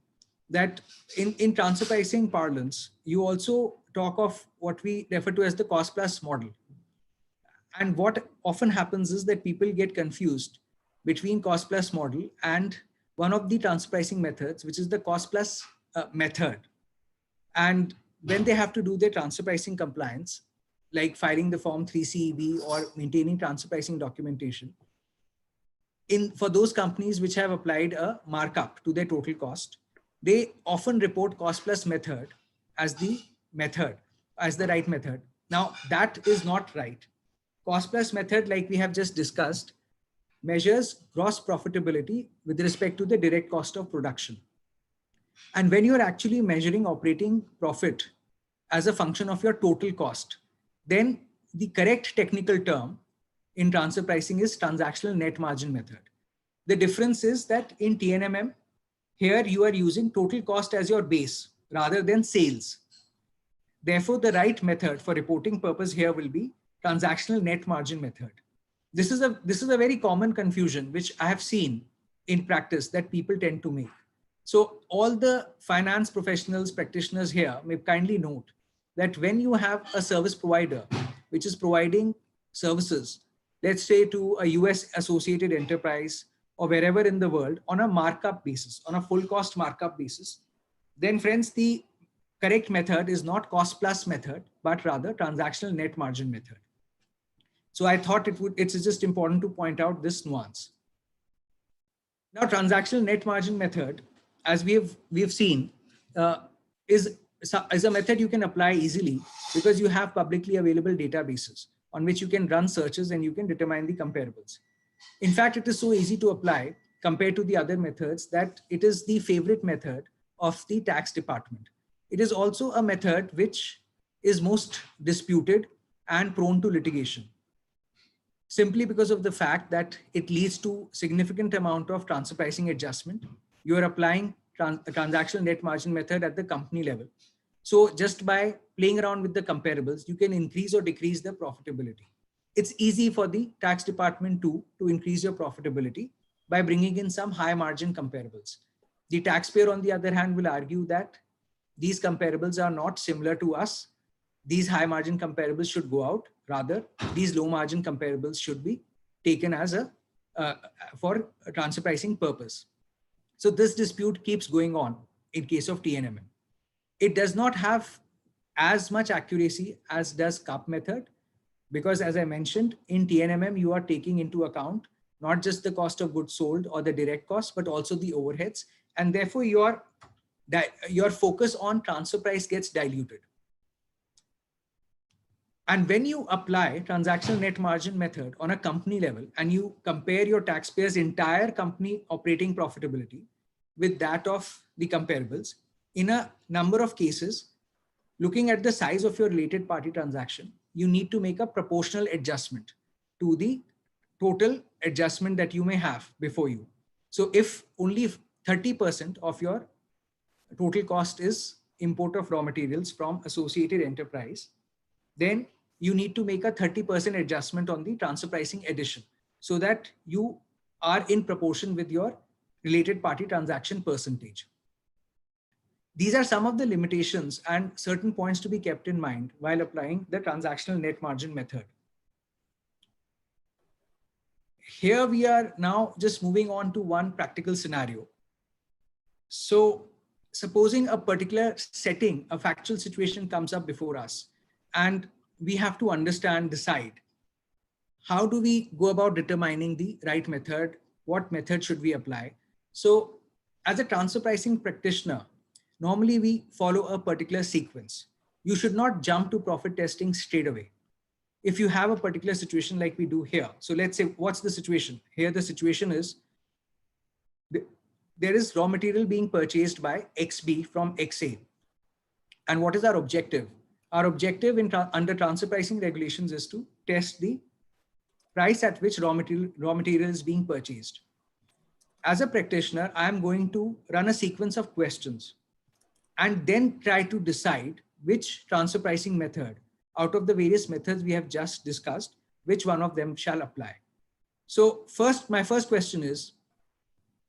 that in transfer pricing parlance, you also talk of what we refer to as the cost plus model. And what often happens is that people get confused between cost plus model and one of the transfer pricing methods, which is the cost plus method. And when they have to do their transfer pricing compliance, like filing the form 3CEB or maintaining transfer pricing documentation, for those companies which have applied a markup to their total cost, they often report cost plus method as the right method. Now that is not right. Cost plus method, like we have just discussed, measures gross profitability with respect to the direct cost of production. And when you're actually measuring operating profit as a function of your total cost, then the correct technical term in transfer pricing is transactional net margin method. The difference is that in TNMM, here you are using total cost as your base rather than sales. Therefore, the right method for reporting purpose here will be transactional net margin method. This is a very common confusion which I have seen in practice that people tend to make. So all the finance professionals, practitioners here may kindly note that when you have a service provider which is providing services, let's say to a US associated enterprise or wherever in the world on a markup basis, on a full cost markup basis, then friends, the correct method is not cost plus method, but rather transactional net margin method. So I thought it's just important to point out this nuance. Now, transactional net margin method, as we have seen, is a method you can apply easily because you have publicly available databases on which you can run searches and you can determine the comparables. In fact, it is so easy to apply compared to the other methods that it is the favorite method of the tax department. It is also a method which is most disputed and prone to litigation, simply because of the fact that it leads to significant amount of transfer pricing adjustment. You are applying transactional net margin method at the company level. So just by playing around with the comparables, you can increase or decrease the profitability. It's easy for the tax department to increase your profitability by bringing in some high margin comparables. The taxpayer, on the other hand, will argue that these comparables are not similar to us. These high margin comparables should go out. Rather, these low margin comparables should be taken as for a transfer pricing purpose. So this dispute keeps going on in case of TNMM. It does not have as much accuracy as does CUP method, because as I mentioned, in TNMM, you are taking into account not just the cost of goods sold or the direct cost, but also the overheads. And therefore your focus on transfer price gets diluted. And when you apply transactional net margin method on a company level and you compare your taxpayer's entire company operating profitability with that of the comparables, in a number of cases, looking at the size of your related party transaction, you need to make a proportional adjustment to the total adjustment that you may have before you. So if only 30% of your total cost is import of raw materials from associated enterprise, then you need to make a 30% adjustment on the transfer pricing addition so that you are in proportion with your related party transaction percentage. These are some of the limitations and certain points to be kept in mind while applying the transactional net margin method. Here we are now just moving on to one practical scenario. So supposing a particular setting, a factual situation comes up before us, and we have to understand, decide, how do we go about determining the right method? What method should we apply? So as a transfer pricing practitioner, normally we follow a particular sequence. You should not jump to profit testing straight away. If you have a particular situation like we do here, so let's say, what's the situation? Here the situation is, there is raw material being purchased by XB from XA. And what is our objective? Our objective under transfer pricing regulations is to test the price at which raw material is being purchased. As a practitioner, I am going to run a sequence of questions and then try to decide which transfer pricing method out of the various methods we have just discussed, which one of them shall apply. So my first question is,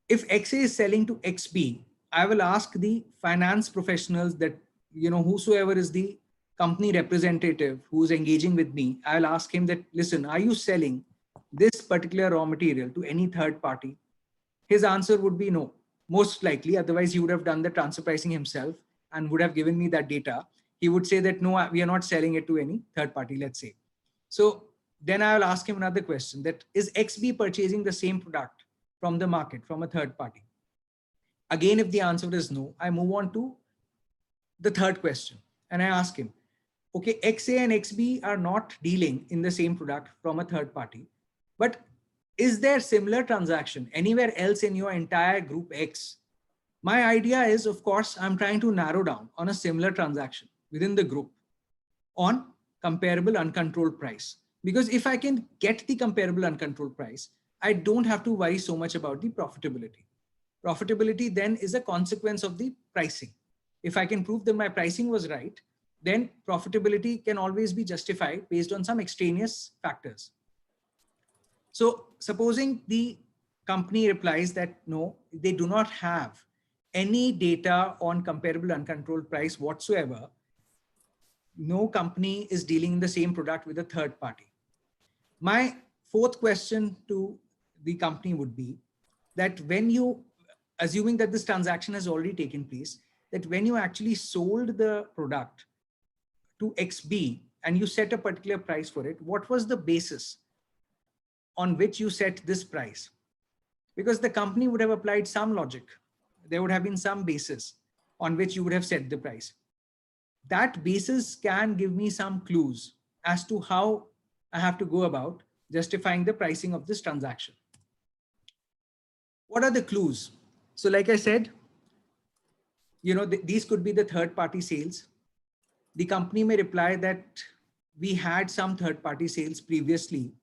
if XA is selling to XB, I will ask the finance professionals that, whosoever is the company representative who is engaging with me, I'll ask him that, listen, are you selling this particular raw material to any third party? His answer would be no, most likely. Otherwise, he would have done the transfer pricing himself and would have given me that data. He would say that, no, we are not selling it to any third party, let's say. So then I will ask him another question, that is XB purchasing the same product from the market, from a third party? Again, if the answer is no, I move on to the third question and I ask him, okay, XA and XB are not dealing in the same product from a third party, but is there similar transaction anywhere else in your entire group X? My idea is, of course, I'm trying to narrow down on a similar transaction within the group on comparable uncontrolled price. Because if I can get the comparable uncontrolled price, I don't have to worry so much about the profitability. Profitability then is a consequence of the pricing. If I can prove that my pricing was right, then profitability can always be justified based on some extraneous factors. So supposing the company replies that no, they do not have any data on comparable uncontrolled price whatsoever, no company is dealing in the same product with a third party. My fourth question to the company would be that when you, assuming that this transaction has already taken place, that when you actually sold the product to XB and you set a particular price for it, what was the basis on which you set this price? Because the company would have applied some logic. There would have been some basis on which you would have set the price. That basis can give me some clues as to how I have to go about justifying the pricing of this transaction. What are the clues? So like I said, these could be the third party sales. The company may reply that we had some third party sales previously,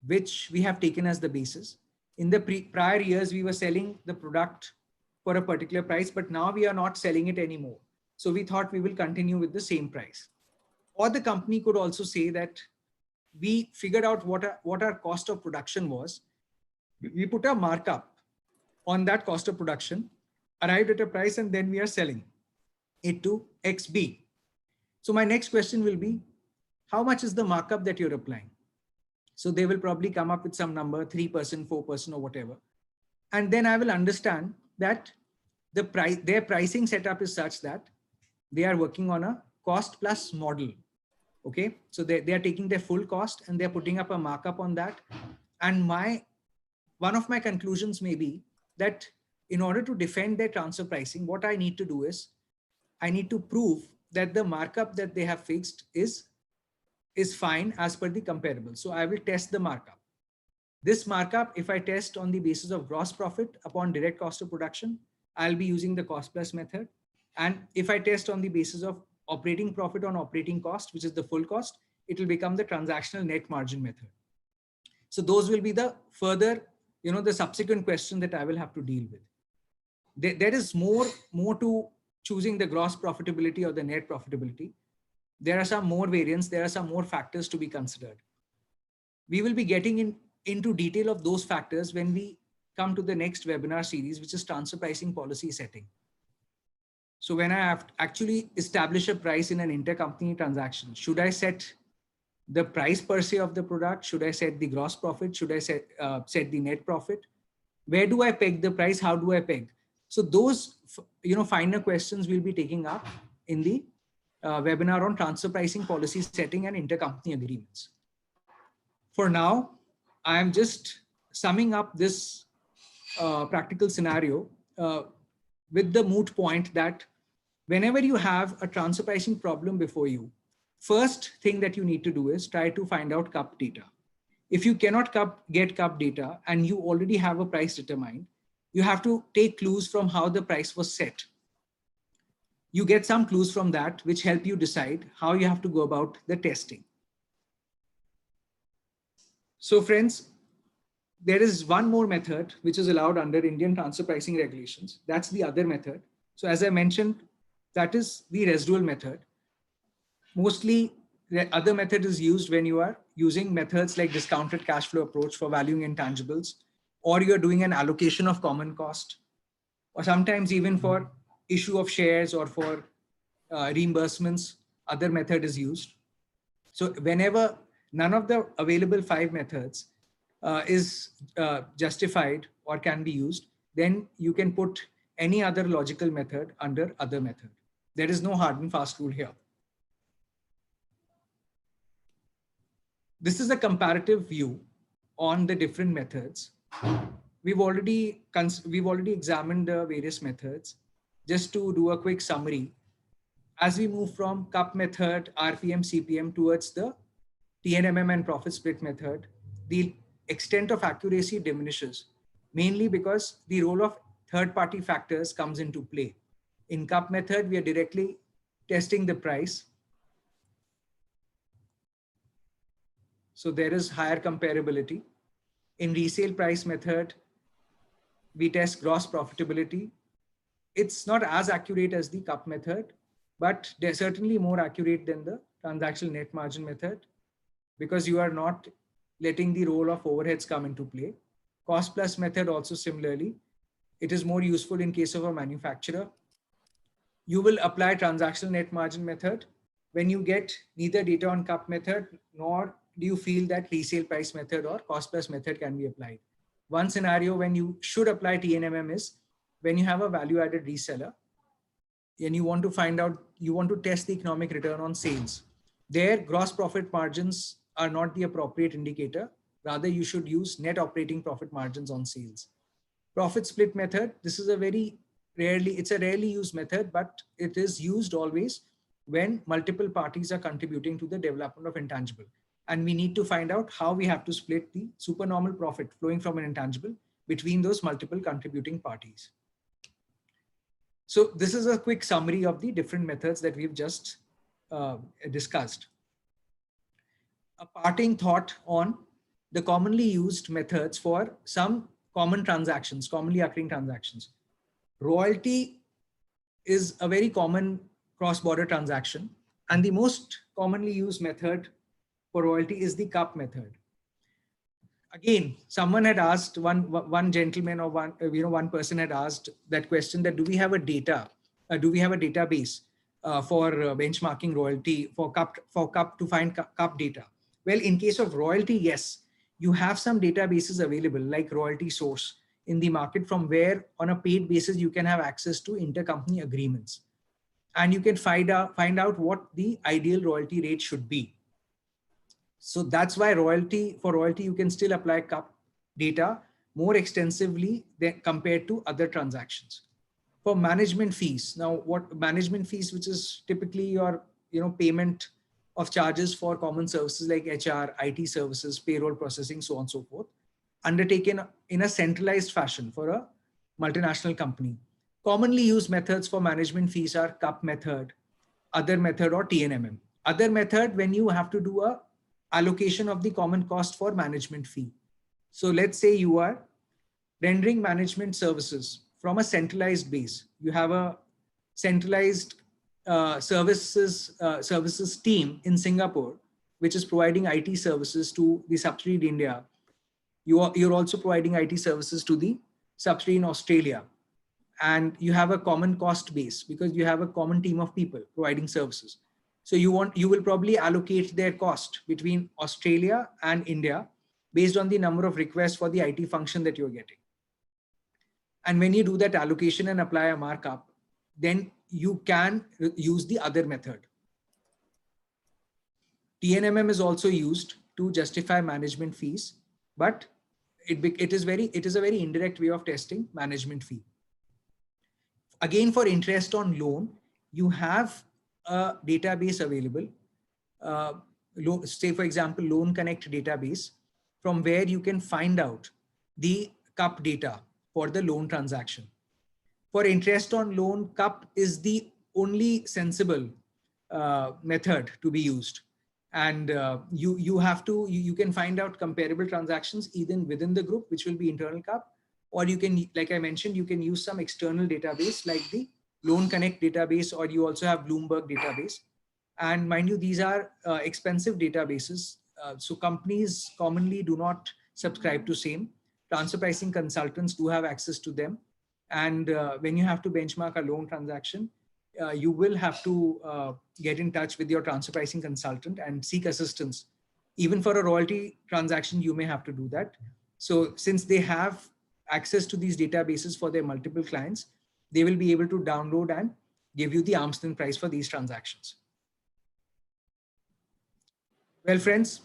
which we have taken as the basis. In the prior years, we were selling the product for a particular price, but now we are not selling it anymore. So we thought we will continue with the same price. Or the company could also say that we figured out what our cost of production was. We put a markup on that cost of production, arrived at a price, and then we are selling it to XB. So my next question will be, how much is the markup that you're applying? So they will probably come up with some number, 3%, 4% or whatever. And then I will understand that their pricing setup is such that they are working on a cost plus model. Okay, so they are taking their full cost and they're putting up a markup on that. And one of my conclusions may be that in order to defend their transfer pricing, what I need to do is I need to prove that the markup that they have fixed is fine as per the comparable. So I will test the markup. This markup, if I test on the basis of gross profit upon direct cost of production, I'll be using the cost plus method. And if I test on the basis of operating profit on operating cost, which is the full cost, it will become the transactional net margin method. So those will be the further, the subsequent question that I will have to deal with. There is more to choosing the gross profitability or the net profitability. There are some more variants. There are some more factors to be considered. We will be getting into detail of those factors when we come to the next webinar series, which is transfer pricing policy setting. So when I have to actually establish a price in an intercompany transaction, should I set the price per se of the product? Should I set the gross profit? Should I set the net profit? Where do I peg the price? How do I peg? So those, finer questions we'll be taking up in the webinar on transfer pricing policy setting and intercompany agreements. For now, I am just summing up this practical scenario with the moot point that whenever you have a transfer pricing problem before you, first thing that you need to do is try to find out CUP data. If you cannot get CUP data and you already have a price determined, you have to take clues from how the price was set. You get some clues from that which help you decide how you have to go about the testing. So friends, there is one more method which is allowed under Indian transfer pricing regulations. That's the other method. So as I mentioned, that is the residual method. Mostly the other method is used when you are using methods like discounted cash flow approach for valuing intangibles, or you're doing an allocation of common cost, or sometimes even for issue of shares or for reimbursements, other method is used. So whenever none of the available 5 methods is justified or can be used, then you can put any other logical method under other method. There is no hard and fast rule here. This is a comparative view on the different methods. We've already examined the various methods. Just to do a quick summary, as we move from CUP method, RPM, CPM towards the TNMM and profit split method, the extent of accuracy diminishes, mainly because the role of third-party factors comes into play. In cup method, we are directly testing the price. So there is higher comparability. In resale price method, we test gross profitability. It's not as accurate as the cup method, but they're certainly more accurate than the transactional net margin method, because you are not letting the role of overheads come into play. Cost plus method also similarly. It is more useful in case of a manufacturer. You will apply transactional net margin method when you get neither data on cup method, nor do you feel that resale price method or cost plus method can be applied. One scenario when you should apply TNMM is when you have a value added reseller and you want to find out, you want to test the economic return on sales. Their gross profit margins are not the appropriate indicator. Rather, you should use net operating profit margins on sales. Profit split method, this is a very rarely, it's a rarely used method, but it is used always when multiple parties are contributing to the development of intangible. And we need to find out how we have to split the supernormal profit flowing from an intangible between those multiple contributing parties. So this is a quick summary of the different methods that we've just discussed. A parting thought on the commonly used methods for some common transactions, commonly occurring transactions. Royalty is a very common cross-border transaction, and the most commonly used method for royalty is the cup method. Again, someone had asked, one gentleman or one person had asked that question, that do we have a database for benchmarking royalty for cup to find cup data? Well, in case of royalty, yes, you have some databases available like Royalty Source in the market, from where on a paid basis you can have access to intercompany agreements, and you can find out what the ideal royalty rate should be. So that's why for royalty, you can still apply cup data more extensively than compared to other transactions. For management fees, now what management fees, which is typically your payment of charges for common services like HR, IT services, payroll processing, so on and so forth, undertaken in a centralized fashion for a multinational company. Commonly used methods for management fees are cup method, other method, or TNMM. Other method, when you have to do a allocation of the common cost for management fee. So let's say you are rendering management services from a centralized base. You have a centralized services team in Singapore, which is providing IT services to the subsidiary in India. You're also providing IT services to the subsidiary in Australia. And you have a common cost base because you have a common team of people providing services. So you will probably allocate their cost between Australia and India based on the number of requests for the IT function that you're getting. And when you do that allocation and apply a markup, then you can use the other method. TNMM is also used to justify management fees, but it is a very indirect way of testing management fee. Again, for interest on loan, you have a database available, say for example, Loan Connect database, from where you can find out the cup data for the loan transaction. For interest on loan, cup is the only sensible method to be used. And you can find out comparable transactions either within the group, which will be internal cup, or you can, like I mentioned, you can use some external database like the Loan Connect database, or you also have Bloomberg database. And mind you, these are expensive databases. So companies commonly do not subscribe to same. Transfer pricing consultants do have access to them. And when you have to benchmark a loan transaction, you will have to get in touch with your transfer pricing consultant and seek assistance. Even for a royalty transaction, you may have to do that. So since they have access to these databases for their multiple clients, they will be able to download and give you the arm's length price for these transactions. Well, friends,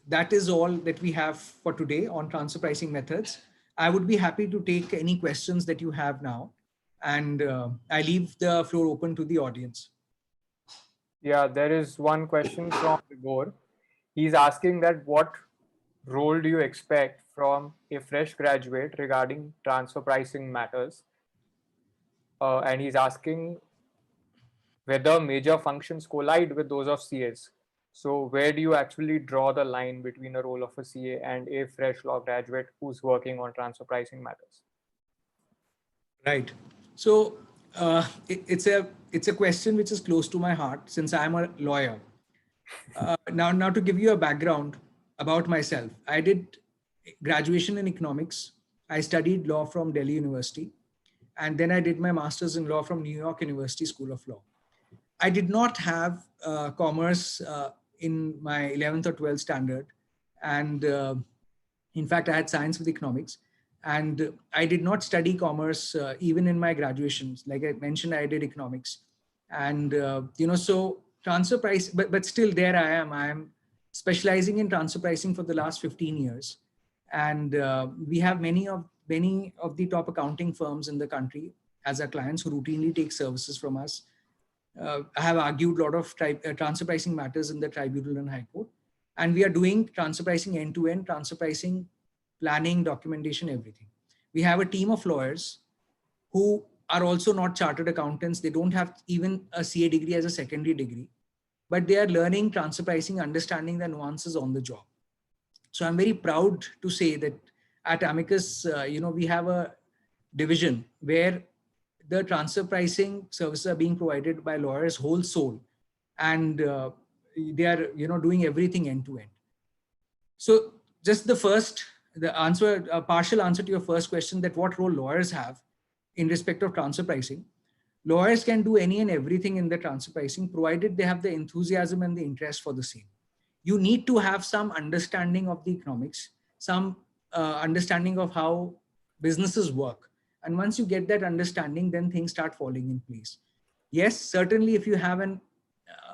that is all that we have for today on transfer pricing methods. I would be happy to take any questions that you have now, and I leave the floor open to the audience. Yeah, there is one question from Igor. He's asking that what role do you expect from a fresh graduate regarding transfer pricing matters? And he's asking whether major functions collide with those of CAs. So where do you actually draw the line between the role of a CA and a fresh law graduate who's working on transfer pricing matters? Right. So it's a question which is close to my heart since I'm a lawyer. Now to give you a background about myself, I did graduation in economics. I studied law from Delhi University, and then I did my master's in law from New York University School of Law. I did not have commerce in my 11th or 12th standard, and in fact, I had science with economics, and I did not study commerce even in my graduations. Like I mentioned, I did economics, and so transfer price. But still, there I am. I am specializing in transfer pricing for the last 15 years, and we have many of the top accounting firms in the country as our clients who routinely take services from us. I have argued a lot of transfer pricing matters in the tribunal and high court. And we are doing transfer pricing end-to-end, transfer pricing, planning, documentation, everything. We have a team of lawyers who are also not chartered accountants. They don't have even a CA degree as a secondary degree, but they are learning transfer pricing, understanding the nuances on the job. So I'm very proud to say that at Amicus, we have a division where the transfer pricing services are being provided by lawyers whole soul, and they are doing everything end to end. So just a partial answer to your first question, that what role lawyers have in respect of transfer pricing. Lawyers can do any and everything in the transfer pricing, provided they have the enthusiasm and the interest for the same. You need to have some understanding of the economics, some understanding of how businesses work. And once you get that understanding, then things start falling in place. Yes, certainly if you have an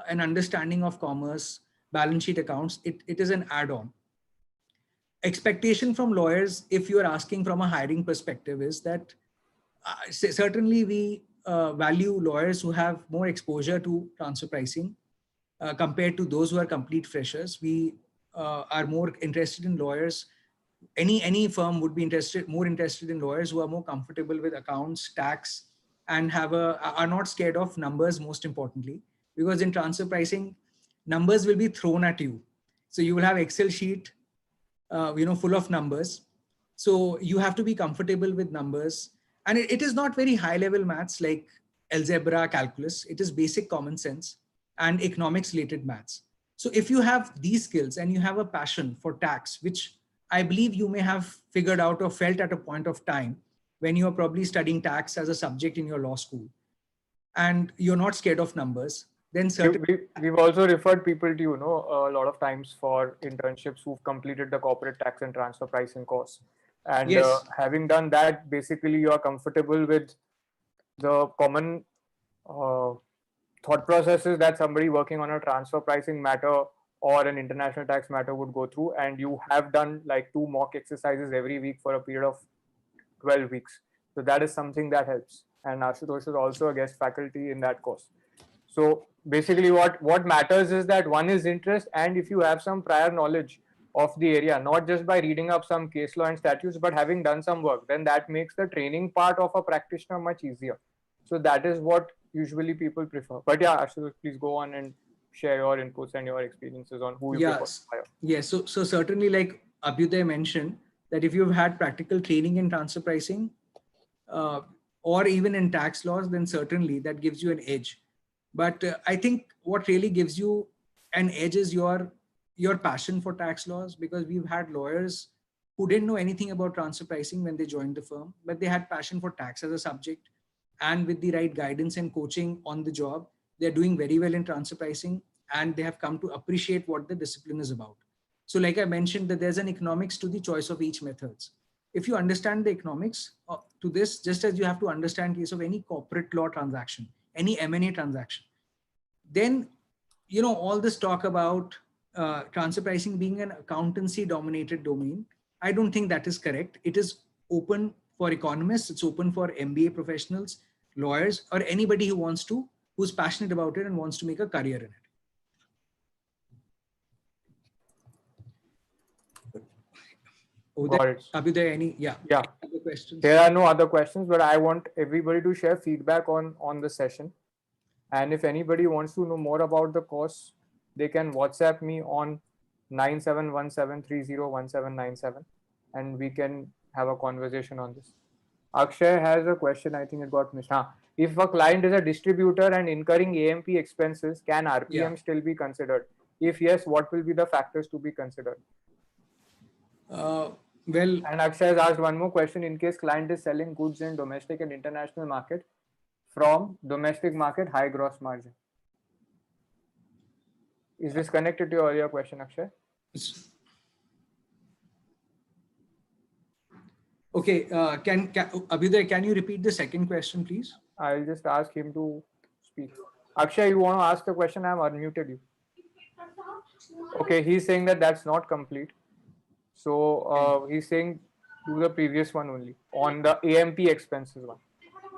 understanding of commerce, balance sheet accounts, it is an add-on. Expectation from lawyers, if you are asking from a hiring perspective, is that certainly we value lawyers who have more exposure to transfer pricing compared to those who are complete freshers. We are more interested in lawyers. Any firm would be more interested in lawyers who are more comfortable with accounts, tax, and are not scared of numbers, most importantly, because in transfer pricing, numbers will be thrown at you. So you will have Excel sheet, full of numbers. So you have to be comfortable with numbers. And it is not very high level maths like algebra, calculus. It is basic common sense and economics related maths. So if you have these skills and you have a passion for tax, which I believe you may have figured out or felt at a point of time when you are probably studying tax as a subject in your law school, and you're not scared of numbers, then certainly. We've also referred people to, a lot of times for internships who've completed the corporate tax and transfer pricing course. And Yes. Having done that, basically you're comfortable with the common thought processes that somebody working on a transfer pricing matter or an international tax matter would go through. And you have done like 2 mock exercises every week for a period of 12 weeks. So that is something that helps. And Ashutosh is also a guest faculty in that course. So basically what matters is that one is interest, and if you have some prior knowledge of the area, not just by reading up some case law and statutes, but having done some work, then that makes the training part of a practitioner much easier. So that is what usually people prefer. But yeah, Ashutosh, please go on and share your inputs and your experiences on who you prefer to hire. Yes. So certainly, like Abhyuday mentioned, that if you've had practical training in transfer pricing or even in tax laws, then certainly that gives you an edge. But I think what really gives you an edge is your passion for tax laws, because we've had lawyers who didn't know anything about transfer pricing when they joined the firm, but they had passion for tax as a subject. And with the right guidance and coaching on the job, they're doing very well in transfer pricing, and they have come to appreciate what the discipline is about. So like I mentioned, that there's an economics to the choice of each methods. If you understand the economics to this, just as you have to understand case of any corporate law transaction, any M&A transaction, then, all this talk about transfer pricing being an accountancy dominated domain, I don't think that is correct. It is open for economists. It's open for MBA professionals, lawyers, or anybody who's passionate about it and wants to make a career in it. Got it. Abhyuday, any other questions? There are no other questions, but I want everybody to share feedback on the session. And if anybody wants to know more about the course, they can WhatsApp me on 9717301797 and we can have a conversation on this. Akshay has a question. I think it got missed. If a client is a distributor and incurring AMP expenses, can RPM still be considered? If yes, what will be the factors to be considered? And Akshay has asked one more question. In case client is selling goods in domestic and international market, from domestic market, high gross margin. Is this connected to your earlier question, Akshay? Okay, Abhyuday, can you repeat the second question, please? I'll just ask him to speak. Akshay, you want to ask the question? I've unmuted you. Okay, he's saying that that's not complete. So he's saying do the previous one only on the AMP expenses one.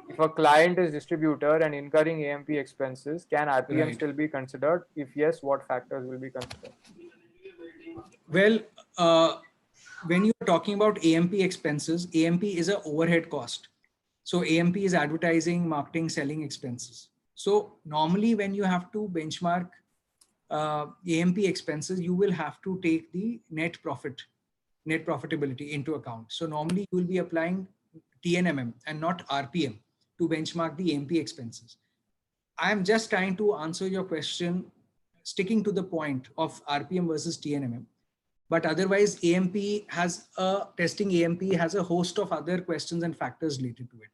If a client is distributor and incurring AMP expenses, can RPM still be considered? If yes, what factors will be considered? Well, when you're talking about AMP expenses, AMP is an overhead cost. So AMP is advertising, marketing, selling expenses. So normally when you have to benchmark AMP expenses, you will have to take the net profitability into account. So normally you will be applying TNMM and not RPM to benchmark the AMP expenses. I'm just trying to answer your question, sticking to the point of RPM versus TNMM. But otherwise, testing AMP has a host of other questions and factors related to it.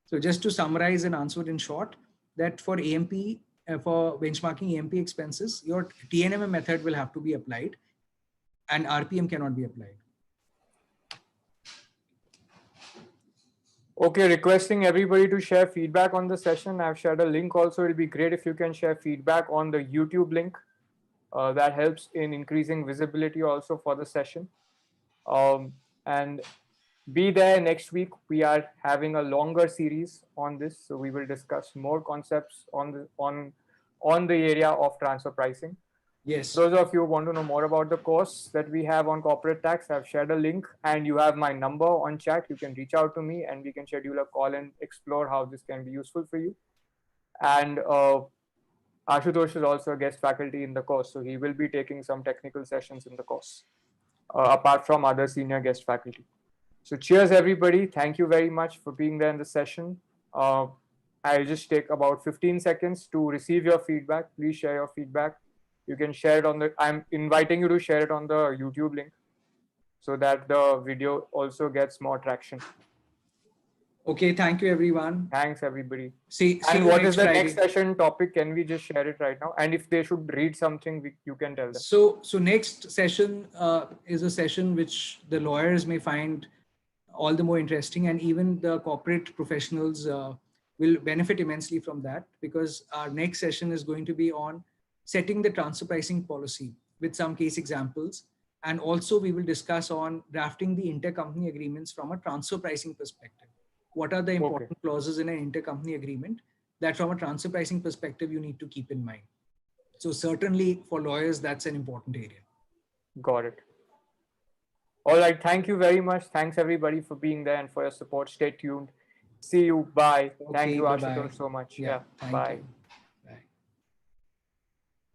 So just to summarize and answer it in short, that for AMP, for benchmarking AMP expenses, your TNMM method will have to be applied and RPM cannot be applied. Okay, requesting everybody to share feedback on the session. I've shared a link also. It'll be great if you can share feedback on the YouTube link. That helps in increasing visibility also for the session. And be there next week. We are having a longer series on this. So we will discuss more concepts on the area of transfer pricing. Yes. Those of you who want to know more about the course that we have on corporate tax, I've shared a link and you have my number on chat. You can reach out to me and we can schedule a call and explore how this can be useful for you. And Ashutosh is also a guest faculty in the course. So he will be taking some technical sessions in the course, apart from other senior guest faculty. So cheers, everybody. Thank you very much for being there in the session. I'll just take about 15 seconds to receive your feedback. Please share your feedback. You can share it I'm inviting you to share it on the YouTube link so that the video also gets more traction. Okay, thank you, everyone. Thanks, everybody. See and what is the Friday. next session topic? Can we just share it right now? And if they should read something, you can tell them. So next session is a session which the lawyers may find all the more interesting, and even the corporate professionals will benefit immensely from that, because our next session is going to be on setting the transfer pricing policy with some case examples. And also we will discuss on drafting the intercompany agreements from a transfer pricing perspective. What are the important clauses in an intercompany agreement that from a transfer pricing perspective you need to keep in mind? So certainly for lawyers, that's an important area. Got it. All right. Thank you very much. Thanks everybody for being there and for your support. Stay tuned. See you. Bye. Okay, thank you, bye-bye. Ashutosh, so much. Yeah, thank bye. you.